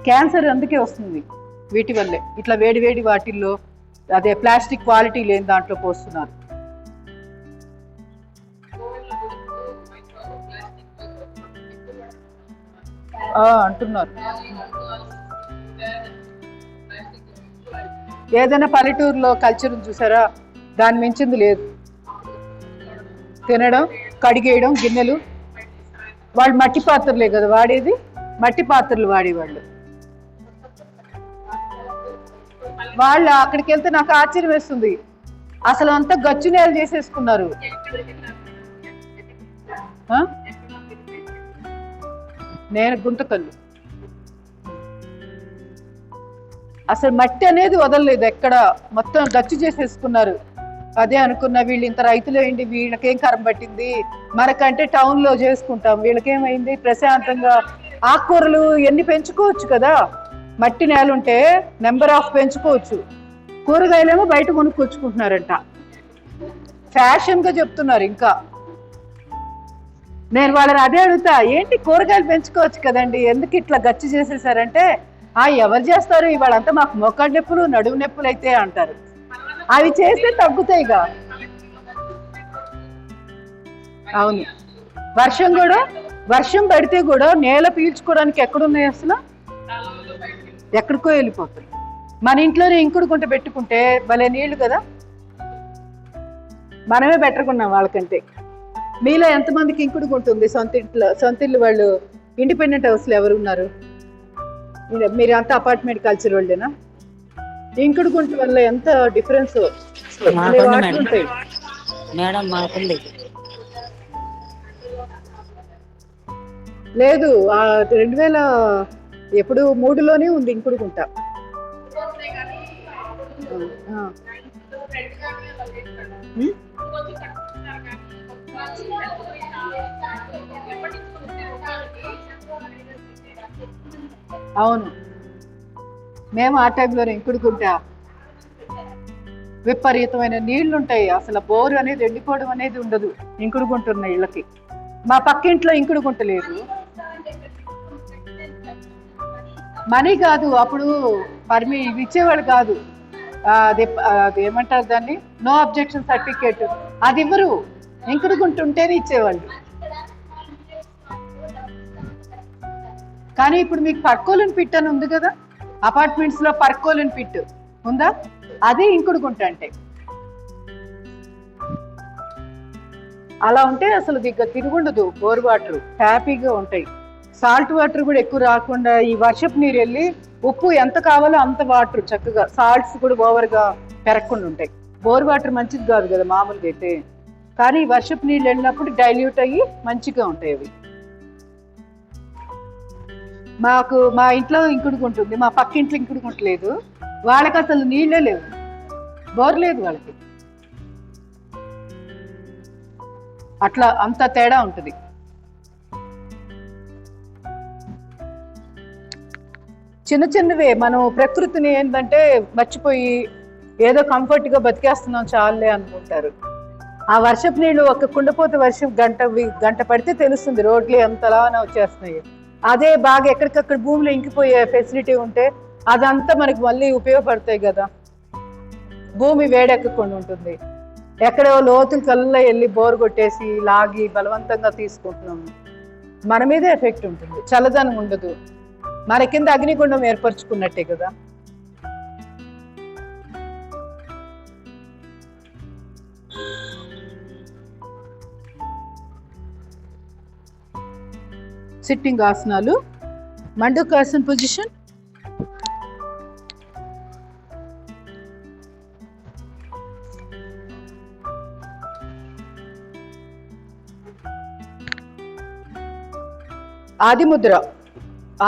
క్యాన్సర్ అందుకే వస్తుంది వీటి వల్లే. ఇట్లా వేడి వాటిల్లో అదే ప్లాస్టిక్ క్వాలిటీ లేని దాంట్లో పోస్తున్నారు. అంటున్నారు. ఏదైనా పల్లెటూరులో కల్చర్ చూసారా, దాని మించింది లేదు. తినడం, కడిగేయడం, గిన్నెలు, వాళ్ళు మట్టి పాత్రలే కదా వాడేది, మట్టి పాత్రలు వాడేవాళ్ళు. వాళ్ళు అక్కడికి వెళ్తే నాకు ఆశ్చర్యం వేస్తుంది, అసలు అంతా గచ్చు నేలు చేసేసుకున్నారు. నేను గుంతకల్లు, అసలు మట్టి అనేది వదలలేదు ఎక్కడ, మొత్తం గచ్చు చేసేసుకున్నారు. అదే అనుకున్నా, వీళ్ళు ఇంత రైతులు ఏంటి, వీళ్ళకేం కరం పట్టింది, మనకంటే టౌన్ లో చేసుకుంటాం, వీళ్ళకేమైంది, ప్రశాంతంగా ఆకుకూరలు ఎన్ని పెంచుకోవచ్చు కదా, మట్టి నేలుంటే నెంబర్ ఆఫ్ పెంచుకోవచ్చు. కూరగాయలేమో బయట కొనుక్కొచ్చుకుంటున్నారంట, ఫ్యాషన్ గా చెప్తున్నారు. ఇంకా నేను వాళ్ళని అదే అడుగుతా, ఏంటి కూరగాయలు పెంచుకోవచ్చు కదండి, ఎందుకు ఇట్లా గచ్చు చేసేసారంటే, ఎవరు చేస్తారు, ఇవాళంతా మాకు మోకాళ్ళ నొప్పులు, నడుము నొప్పులు అయితే అంటారు. అవి చేస్తే తగ్గుతాయిగా. అవును, వర్షం పడితే కూడా నేల పీల్చుకోవడానికి ఎక్కడున్నాయి అసలు, ఎక్కడికో వెళ్ళిపోతుంది. మన ఇంట్లోనే ఇంకుడు గుంట పెట్టుకుంటే భలే నీళ్లు కదా, మనమే పెట్టుకున్నాం వాళ్ళకంటే. మీలో ఎంతమందికి ఇంకుడు గుంట ఉంది సొంత ఇల్లు? వాళ్ళు ఇండిపెండెంట్ హౌస్లో ఎవరు ఉన్నారు? మీరు అంతా అపార్ట్మెంట్ కల్చర్ వాళ్ళేనా? ఇంకుడు గుంట వల్ల ఎంత డిఫరెన్స్ ఉంటాయి మేడం. మాకుంది లేదు, 2003లోనే ఉంది ఇంకుడు గుంట. అవును, మేము ఆ టైంలో ఇంకుడుకుంటా విపరీతమైన నీళ్లు ఉంటాయి, అసలు బోరు అనేది ఎండిపోవడం అనేది ఉండదు ఇంకుడుకుంటున్న ఇళ్ళకి. మా పక్కింట్లో ఇంకుడుకుంటలేదు. మనీ కాదు అప్పుడు ఇవి ఇచ్చేవాళ్ళు కాదు. అది ఏమంటారు దాన్ని, నో అబ్జెక్షన్ సర్టిఫికేట్, అది ఇవ్వరు, ఇంకుడుకుంటుంటేనే ఇచ్చేవాళ్ళు. కానీ ఇప్పుడు మీకు పర్కోలిన్ పిట్ అని ఉంది కదా, అపార్ట్మెంట్స్ లో పర్కోలిన్ పిట్ ఉందా, అదే ఇంకుడుకుంట అంటే. అలా ఉంటే అసలు తిరుగుండదు, బోర్ వాటర్ హ్యాపీగా ఉంటాయి. సాల్ట్ వాటర్ కూడా ఎక్కువ రాకుండా ఈ వర్షపు నీరు వెళ్ళి ఉప్పు ఎంత కావాలో అంత వాటర్ చక్కగా, సాల్ట్స్ కూడా ఓవర్గా పెరగకుండా ఉంటాయి. బోర్ వాటర్ మంచిది కాదు కదా మామూలుగా అయితే, కానీ వర్షపు నీళ్ళు వెళ్ళినప్పుడు డైల్యూట్ అయ్యి మంచిగా ఉంటాయి అవి. మా ఇంట్లో ఇంకుడుకుంటుంది, మా పక్క ఇంట్లో ఇంకుడుకుంటలేదు. వాళ్ళకి అసలు నీళ్ళే లేవు, బోర్ లేదు వాళ్ళకి. అట్లా అంత తేడా ఉంటుంది. చిన్న చిన్నవే మనం ప్రకృతిని ఏంటంటే మర్చిపోయి ఏదో కంఫర్ట్గా బతికేస్తున్నాం చాలే అనుకుంటారు. ఆ వర్షపు నీళ్ళు ఒక కుండపోత వర్షం గంట పడితే తెలుస్తుంది రోడ్లు ఎంతలానే వచ్చేస్తున్నాయి. అదే బాగా ఎక్కడికక్కడ భూమిలో ఇంకిపోయే ఫెసిలిటీ ఉంటే అదంతా మనకి మళ్ళీ ఉపయోగపడతాయి కదా, భూమి వేడెక్కకుండా ఉంటుంది. ఎక్కడో లోతులు కల్లా వెళ్ళి బోర్ కొట్టేసి లాగి బలవంతంగా తీసుకుంటున్నాము, మన మీదే ఎఫెక్ట్ ఉంటుంది, చల్లదనం ఉండదు. మన కింద అగ్నిగుండం ఏర్పరచుకున్నట్టే కదా. సిట్టింగ్ ఆసనాలు, మండూకాసన పొజిషన్.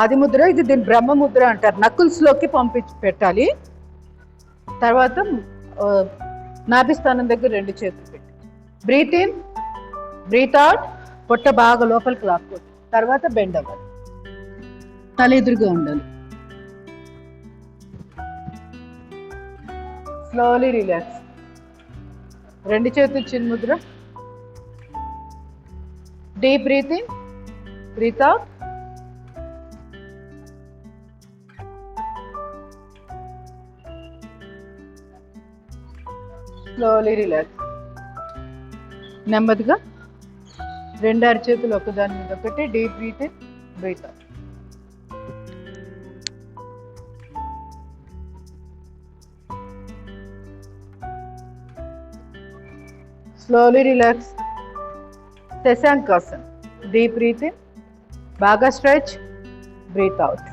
ఆదిముద్ర ఇది దీని బ్రహ్మముద్ర అంటారు. నకుల్స్ లోకి పెట్టాలి. తర్వాత నాభిస్థానం దగ్గర 2 చేతులు పెట్టి బ్రీత్ ఇన్, బ్రీత్ అవుట్, పొట్ట బాగా లోపలికి లాక్కోండి. తర్వాత బెండ్ అవ్వాలి, తల ఎదురుగా ఉండాలి. Slowly relax. 2 చేతులు చిన్ముద్ర. Deep breath in, breath out. Slowly relax. నెమ్మదిగా 2 అరచేతులు ఒకదాని మీద ఒకటి. Deep breath in, breath out. Slowly relax. శశాంకాసన్. డీప్ బ్రీత్ ఇన్, బాగా స్ట్రెచ్, బ్రీత్ అవుట్.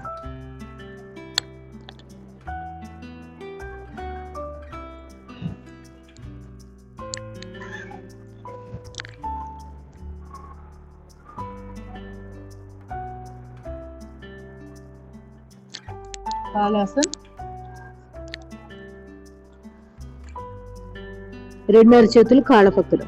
హాలాసన్. 2 అరచేతులు కాళ్ళ పక్కన.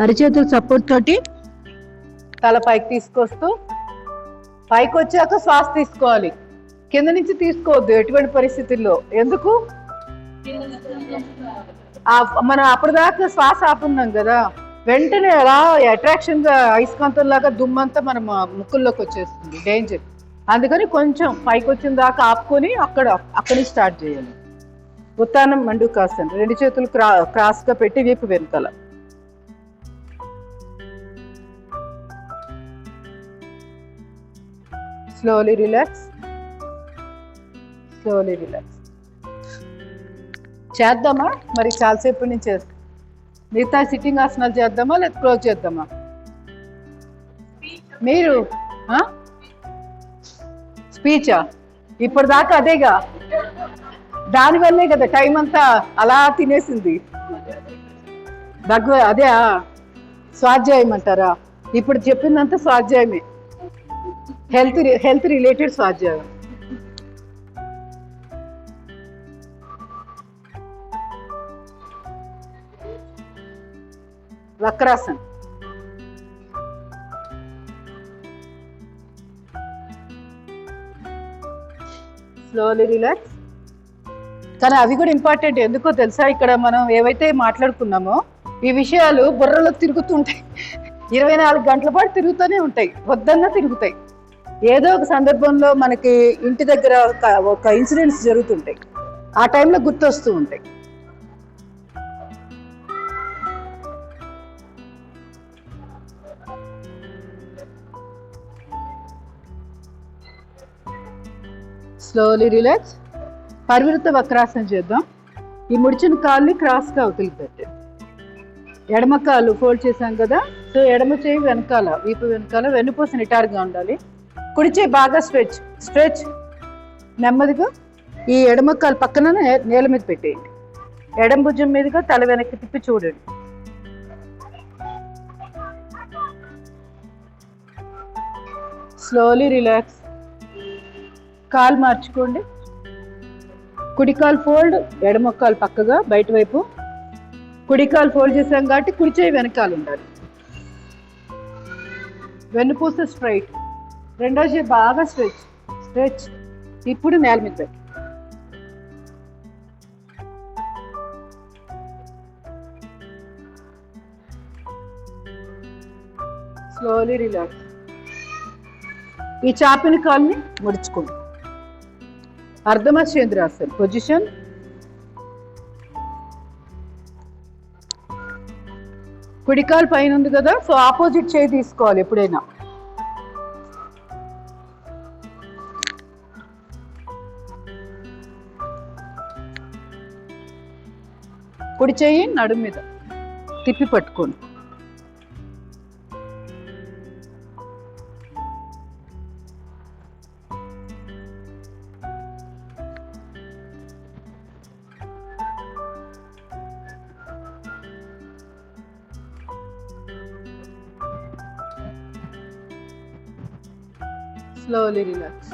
అరచేతులు సపోర్ట్ తోటి తల పైకి తీసుకొస్తూ, పైకి వచ్చాక శ్వాస తీసుకోవాలి, కింద నుంచి తీసుకోవద్దు ఎటువంటి పరిస్థితుల్లో. ఎందుకు? మనం అప్పటిదాకా శ్వాస ఆపున్నాం కదా, వెంటనే అలా అట్రాక్షన్ గా అయస్కాంతం లాగా దుమ్మంతా మన ముక్కుల్లోకి వచ్చేస్తుంది, డేంజర్. అందుకని కొంచెం పైకి వచ్చిన దాకా ఆపుకొని అక్కడి స్టార్ట్ చేయాలి. ఉత్తానం మండూకాసన్. 2 చేతులు క్రాస్ గా పెట్టి వీపు వెనకాల. Slowly relax, slowly relax. చేద్దామా మరి? చాలాసేపు నుంచి చేస్తాం. మిగతా సిట్టింగ్ ఆసనాలు చేద్దామా లేదా క్లోజ్ చేద్దామా? మీరు స్పీచా? ఇప్పుడు దాకా అదేగా, దానివల్లే కదా టైం అంతా అలా తినేసింది. అదే స్వాధ్యాయం అంటారా? ఇప్పుడు చెప్పిందంతా స్వాధ్యాయమే, హెల్త్ రిలేటెడ్ స్వాధ్యాయం. వక్రాసన్. Slowly relax. కానీ అవి కూడా ఇంపార్టెంట్. ఎందుకో తెలుసా, ఇక్కడ మనం ఏవైతే మాట్లాడుకున్నామో ఈ విషయాలు బుర్రలో తిరుగుతుంటాయి. 24 గంటల పాటు తిరుగుతూనే ఉంటాయి, వద్దన్నా తిరుగుతాయి. ఏదో ఒక సందర్భంలో మనకి ఇంటి దగ్గర ఒక ఇన్సిడెంట్స్ జరుగుతుంటాయి, ఆ టైంలో గుర్తొస్తూ ఉంటాయి. Slowly relax. పరివృత వక్రాసనం చేద్దాం. ఈ ముడిచిన కాళ్ళని క్రాస్గా అవతలికి పెట్టండి. ఎడమ కాళ్ళు ఫోల్డ్ చేసాం కదా, సో ఎడమ చేయి వెనకాల, వీపు వెనకాల, వెన్నుపూస నిటారుగా ఉండాలి. కుడి చేయి బాగా స్ట్రెచ్ స్ట్రెచ్. నెమ్మదిగా ఈ ఎడమ కాలు పక్కన నేల మీద పెట్టేయండి. ఎడమ భుజం మీదుగా తల వెనక్కి తిప్పి చూడండి. Slowly relax. కాలు మార్చుకోండి. కుడి కాలు ఫోల్డ్, ఎడమ కాలు పక్కగా బయట వైపు. కుడి కాలు ఫోల్డ్ చేసాం కాబట్టి కుడి చేయి వెనకాల ఉండాలి. వెన్నుపూస స్ట్రైట్. రెండో చేయి బాగా స్ట్రెచ్ స్ట్రెచ్. ఇప్పుడు నేల మీద పెట్టి స్లోలీ రిలాక్స్. ఈ చాపిన కాల్ని ముడుచుకోండి. అర్ధమచేంద్రాసన్ పొజిషన్. కుడికాలు పైన ఉంది కదా, సో ఆపోజిట్ చేయి తీసుకోవాలి ఎప్పుడైనా. కుడి చెయ్యి నడుము మీద తిప్పి పట్టుకోండి. Slowly relax.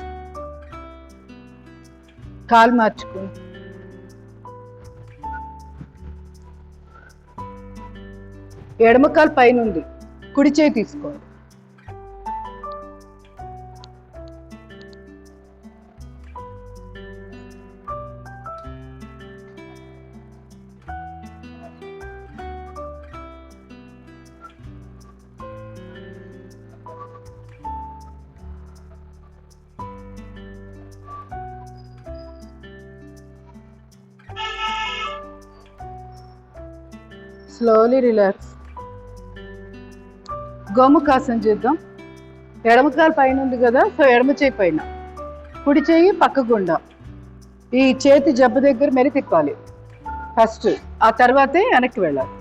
కాలు మార్చుకోండి. ఎడమ కాలు పైన ఉంది, కుడి చేయి తీసుకోండి. Slowly relax. గోముఖాసనం చేద్దాం. ఎడమకాలు పైన ఉంది కదా, సో ఎడమ చేయి పైన, కుడి చేయి పక్క గుండా. ఈ చేతి జబ్బ దగ్గర మెరి తిప్పాలి ఫస్ట్, ఆ తర్వాతే వెనక్కి వెళ్ళాలి.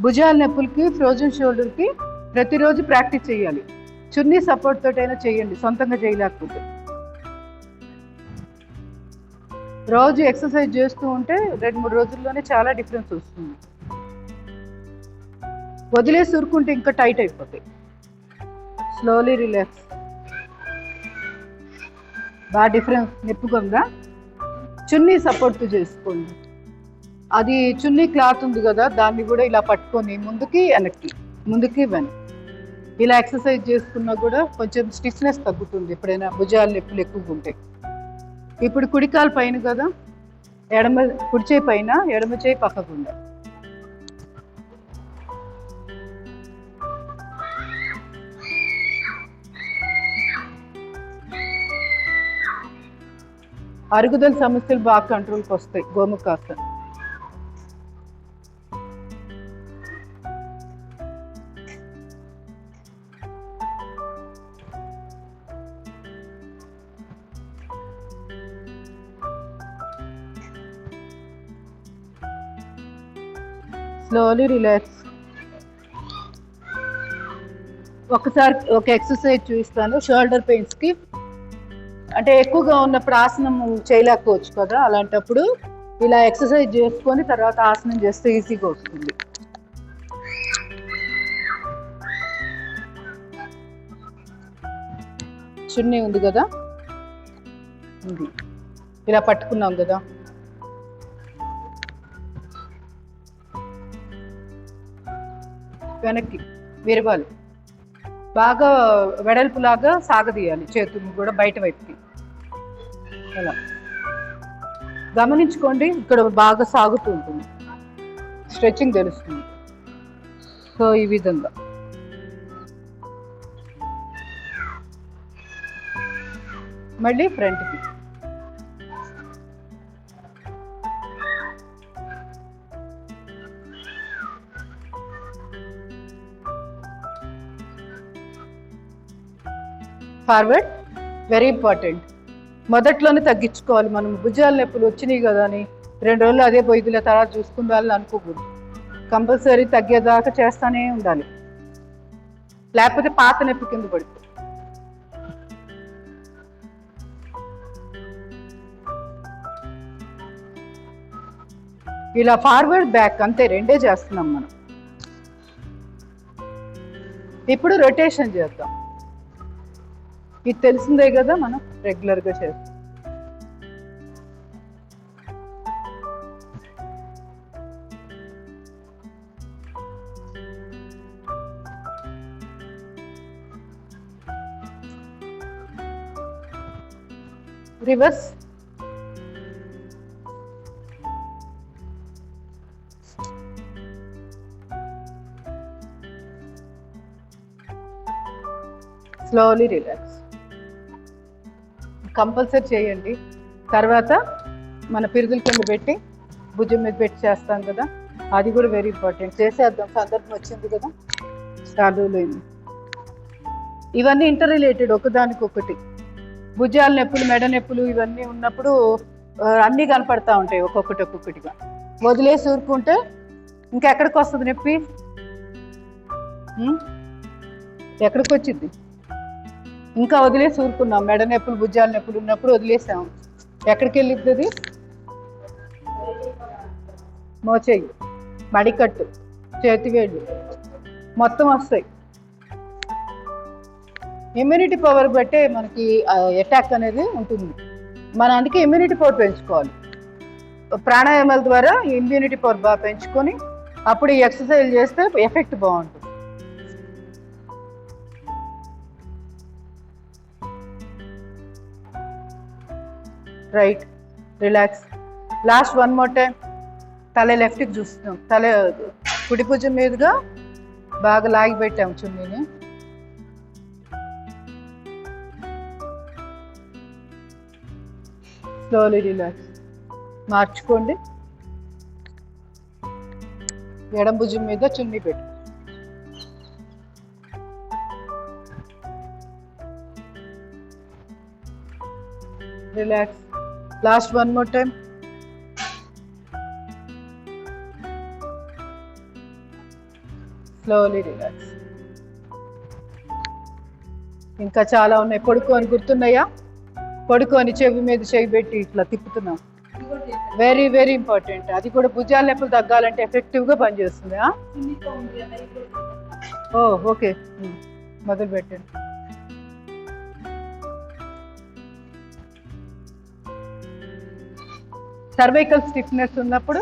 భుజాల నొప్పులకి, ఫ్రోజన్ షోల్డర్కి ప్రతిరోజు ప్రాక్టీస్ చేయాలి. చున్నీ సపోర్ట్ తోటైనా చేయండి, సొంతంగా చేయలేకపోతే. రోజు ఎక్సర్సైజ్ చేస్తూ ఉంటే 2-3 రోజుల్లోనే చాలా డిఫరెన్స్ వస్తుంది. వదిలేసి ఉరుకుంటే ఇంకా టైట్ అయిపోతాయి. Slowly relax. బాగా డిఫరెన్స్ నిప్పుకుందా. చున్నీ సపోర్ట్ చేసుకోండి. అది చున్నీ క్లాత్ ఉంది కదా, దాన్ని కూడా ఇలా పట్టుకొని ముందుకి వెనక్కి, ముందుకి వెనక్కి ఇలా ఎక్సర్సైజ్ చేసుకున్నా కూడా కొంచెం స్టిఫ్నెస్ తగ్గుతుంది ఎప్పుడైనా భుజాలు నొప్పులు ఎక్కువగా ఉంటాయి. ఇప్పుడు కుడికాలు పైన కదా, కుడి చేయి పైన, ఎడమ చేయి పక్కకుండా. అరుగుదల సమస్యలు బాగా కంట్రోల్కి వస్తాయి గోముఖాసనం. Slowly relax. ఒకసారి ఒక ఎక్సర్సైజ్ చూపిస్తాను షోల్డర్ పెయిన్స్కి. అంటే ఎక్కువగా ఉన్నప్పుడు ఆసనం చేయలేకపోవచ్చు కదా, అలాంటప్పుడు ఇలా ఎక్సర్సైజ్ చేసుకొని తర్వాత ఆసనం చేస్తే ఈజీగా వస్తుంది. చున్నీ ఉంది కదా, ఇది ఇలా పట్టుకున్నాం కదా, వెనక్కి విరవాలి, బాగా వెడల్పులాగా సాగదీయాలి, చేతులు కూడా బయట వైపుకి. అలా గమనించుకోండి, ఇక్కడ బాగా సాగుతూ ఉంటుంది, స్ట్రెచ్చింగ్ తెలుస్తుంది. సో ఈ విధంగా మళ్ళీ ఫ్రంట్కి. Forward, very important. మొదట్లోనే తగ్గించుకోవాలి. మనం భుజాల నొప్పులు వచ్చినాయి కదా అని 2 రోజులు అదే బొయ్యిల తర్వాత చూసుకుందాలని అనుకోకూడదు. కంపల్సరీ తగ్గేదాకా చేస్తూనే ఉండాలి, లేకపోతే పాత నొప్పి కింద పడుతుంది. ఇలా ఫార్వర్డ్ బ్యాక్ అంతే, 2 చేస్తున్నాం మనం. ఇప్పుడు రొటేషన్ చేద్దాం. ఇది తెలిసిందే కదా, మనం రెగ్యులర్గా చేస్తాం. Reverse, slowly relax. కంపల్సరీ చేయండి. తర్వాత మన పిరుదుల కింద పెట్టి భుజం మీద పెట్టి చేస్తాం కదా, అది కూడా వెరీ ఇంపార్టెంట్. చేసేద్దాం, సందర్భం వచ్చింది కదా, చాలులేదు. ఇవన్నీ ఇంటర్ రిలేటెడ్, ఒకదానికొకటి. భుజాల నొప్పులు, మెడ నొప్పులు ఇవన్నీ ఉన్నప్పుడు అన్నీ కనపడతా ఉంటాయి ఒక్కొక్కటిగా. వదిలేసి ఊరుకుంటే ఇంకెక్కడికి వస్తుంది నొప్పి? ఎక్కడికి వచ్చింది? ఇంకా వదిలేసి ఊరుకున్నాం. మెడ నొప్పులు, భుజాల నొప్పులు ఉన్నప్పుడు వదిలేసాం, ఎక్కడికి వెళ్ళిద్ది అది? మోచేయి, మడికట్టు, చేతివేళ్ళు మొత్తం వస్తాయి. ఇమ్యూనిటీ పవర్ బట్టే మనకి అటాక్ అనేది ఉంటుంది. మనం అందుకే ఇమ్యూనిటీ పవర్ పెంచుకోవాలి. ప్రాణాయామాల ద్వారా ఇమ్యూనిటీ పవర్ బాగా పెంచుకొని అప్పుడు ఈ ఎక్సర్సైజ్ చేస్తే ఎఫెక్ట్ బాగుంటుంది. Right, relax. Last 1 more time. తల లెఫ్ట్కి చూస్తున్నాం, తల కుడి భుజం మీదుగా బాగా లాగి పెట్టాము చున్నీని. Slowly relax. మార్చుకోండి, ఎడం భుజం మీద చున్నీ పెట్టు. Relax. Last 1 more time. Slowly relax. ఇంకా చాలా ఉన్నాయి. పడుకొని గుర్తున్నాయా? పడుకొని చెవి మీద చెవి పెట్టి ఇట్లా తిప్పుతున్నాం, వెరీ వెరీ ఇంపార్టెంట్. అది కూడా భుజాల నొప్పులు తగ్గాలంటే ఎఫెక్టివ్గా పనిచేస్తుంది. ఓ ఓకే, మొదలు పెట్టండి. సర్వైకల్ స్టిఫ్నెస్ ఉన్నప్పుడు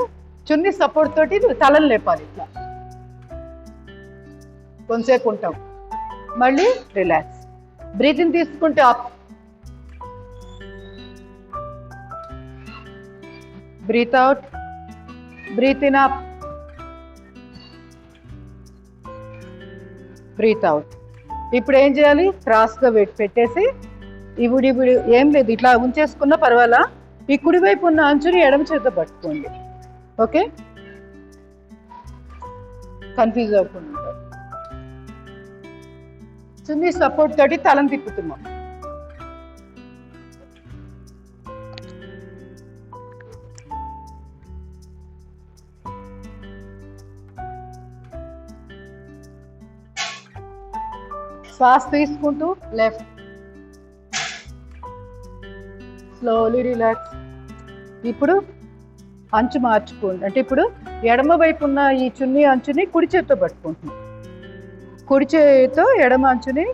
చున్నీ సపోర్ట్ తోటి తలను లేపాలి. ఇట్లా కొంతసేపు ఉంటాం, మళ్ళీ రిలాక్స్. బ్రీతింగ్ తీసుకుంటే up, breathe out, breathe in up, breathe out. ఇప్పుడు ఏం చేయాలి? క్రాస్గా పెట్టేసి ఇప్పుడు ఏం లేదు, ఇట్లా ఉంచేసుకున్నా పర్వాలా. ఈ కుడివైపు ఉన్న అంచుని ఎడమ చేత పట్టుకోండి. ఓకే, కన్ఫ్యూజ్ అవ్వకుండా. చున్నీ సపోర్ట్ తోటి తలను తిప్పుతున్నాం. శ్వాస తీసుకుంటూ లెఫ్ట్, స్లోలీ రిలాక్స్. ఇప్పుడు అంచు మార్చుకోండి, అంటే ఇప్పుడు ఎడమ వైపు ఉన్న ఈ చున్నీ అంచుని కుడి చేతితో పట్టుకుంటున్నాం, కుడి చేతితో ఎడమ అంచుని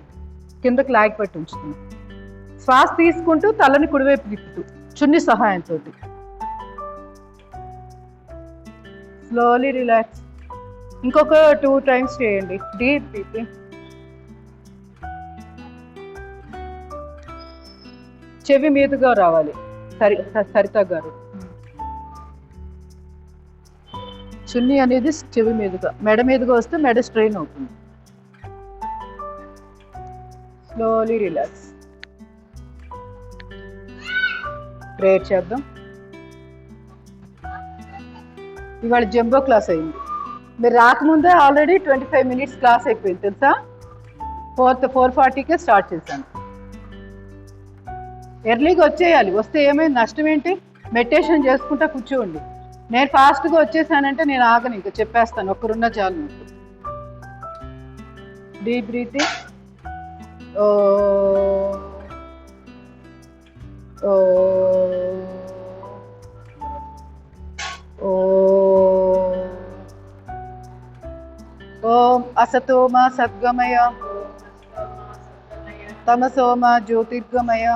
కిందకి లాగి పట్టి ఉంచుతున్నాం. శ్వాస తీసుకుంటూ తలని కుడివైపు తిప్పుతూ చున్ని సహాయంతో. Slowly relax. ఇంకొక 2 times చేయండి. Deep breathing. చెవి మీదుగా రావాలి. సరిత గారు, చున్నీ అనేది చెవి మీదుగా, మెడ మీదుగా వస్తే మెడ స్ట్రెయిన్ అవుతుంది. Slowly relax. ప్రేయర్ చేద్దాం. ఇవాళ జంబో క్లాస్ అయింది. మీరు రాకముందే ఆల్రెడీ 25 minutes క్లాస్ అయిపోయింది తెలుసా. 4:40కే స్టార్ట్ చేశాను. ఎర్లీగా వచ్చేయాలి. వస్తే ఏమైంది, నష్టం ఏంటి? మెడిటేషన్ చేసుకుంటా కూర్చోండి. నేను ఫాస్ట్గా వచ్చేసానంటే నేను ఆగను, ఇంకా చెప్పేస్తాను. ఒక్కరున్న చాలు మీకు. Deep breathing. ఓ ఓ ఓం అసతోమ సద్గమయ తమసోమ జ్యోతిర్గమయ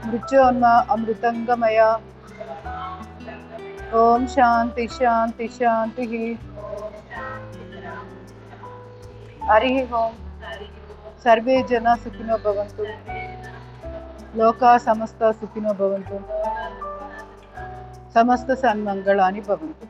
మృత్యోన్మ అమృతంగమయ. ఓం శాంతి శాంతి శాంతి. హరి ఓం. సర్వే జన సుఖినో భవంతు. లోకా సమస్త సుఖినో భవంతు. సమస్త సన్మంగళాని భవంతు.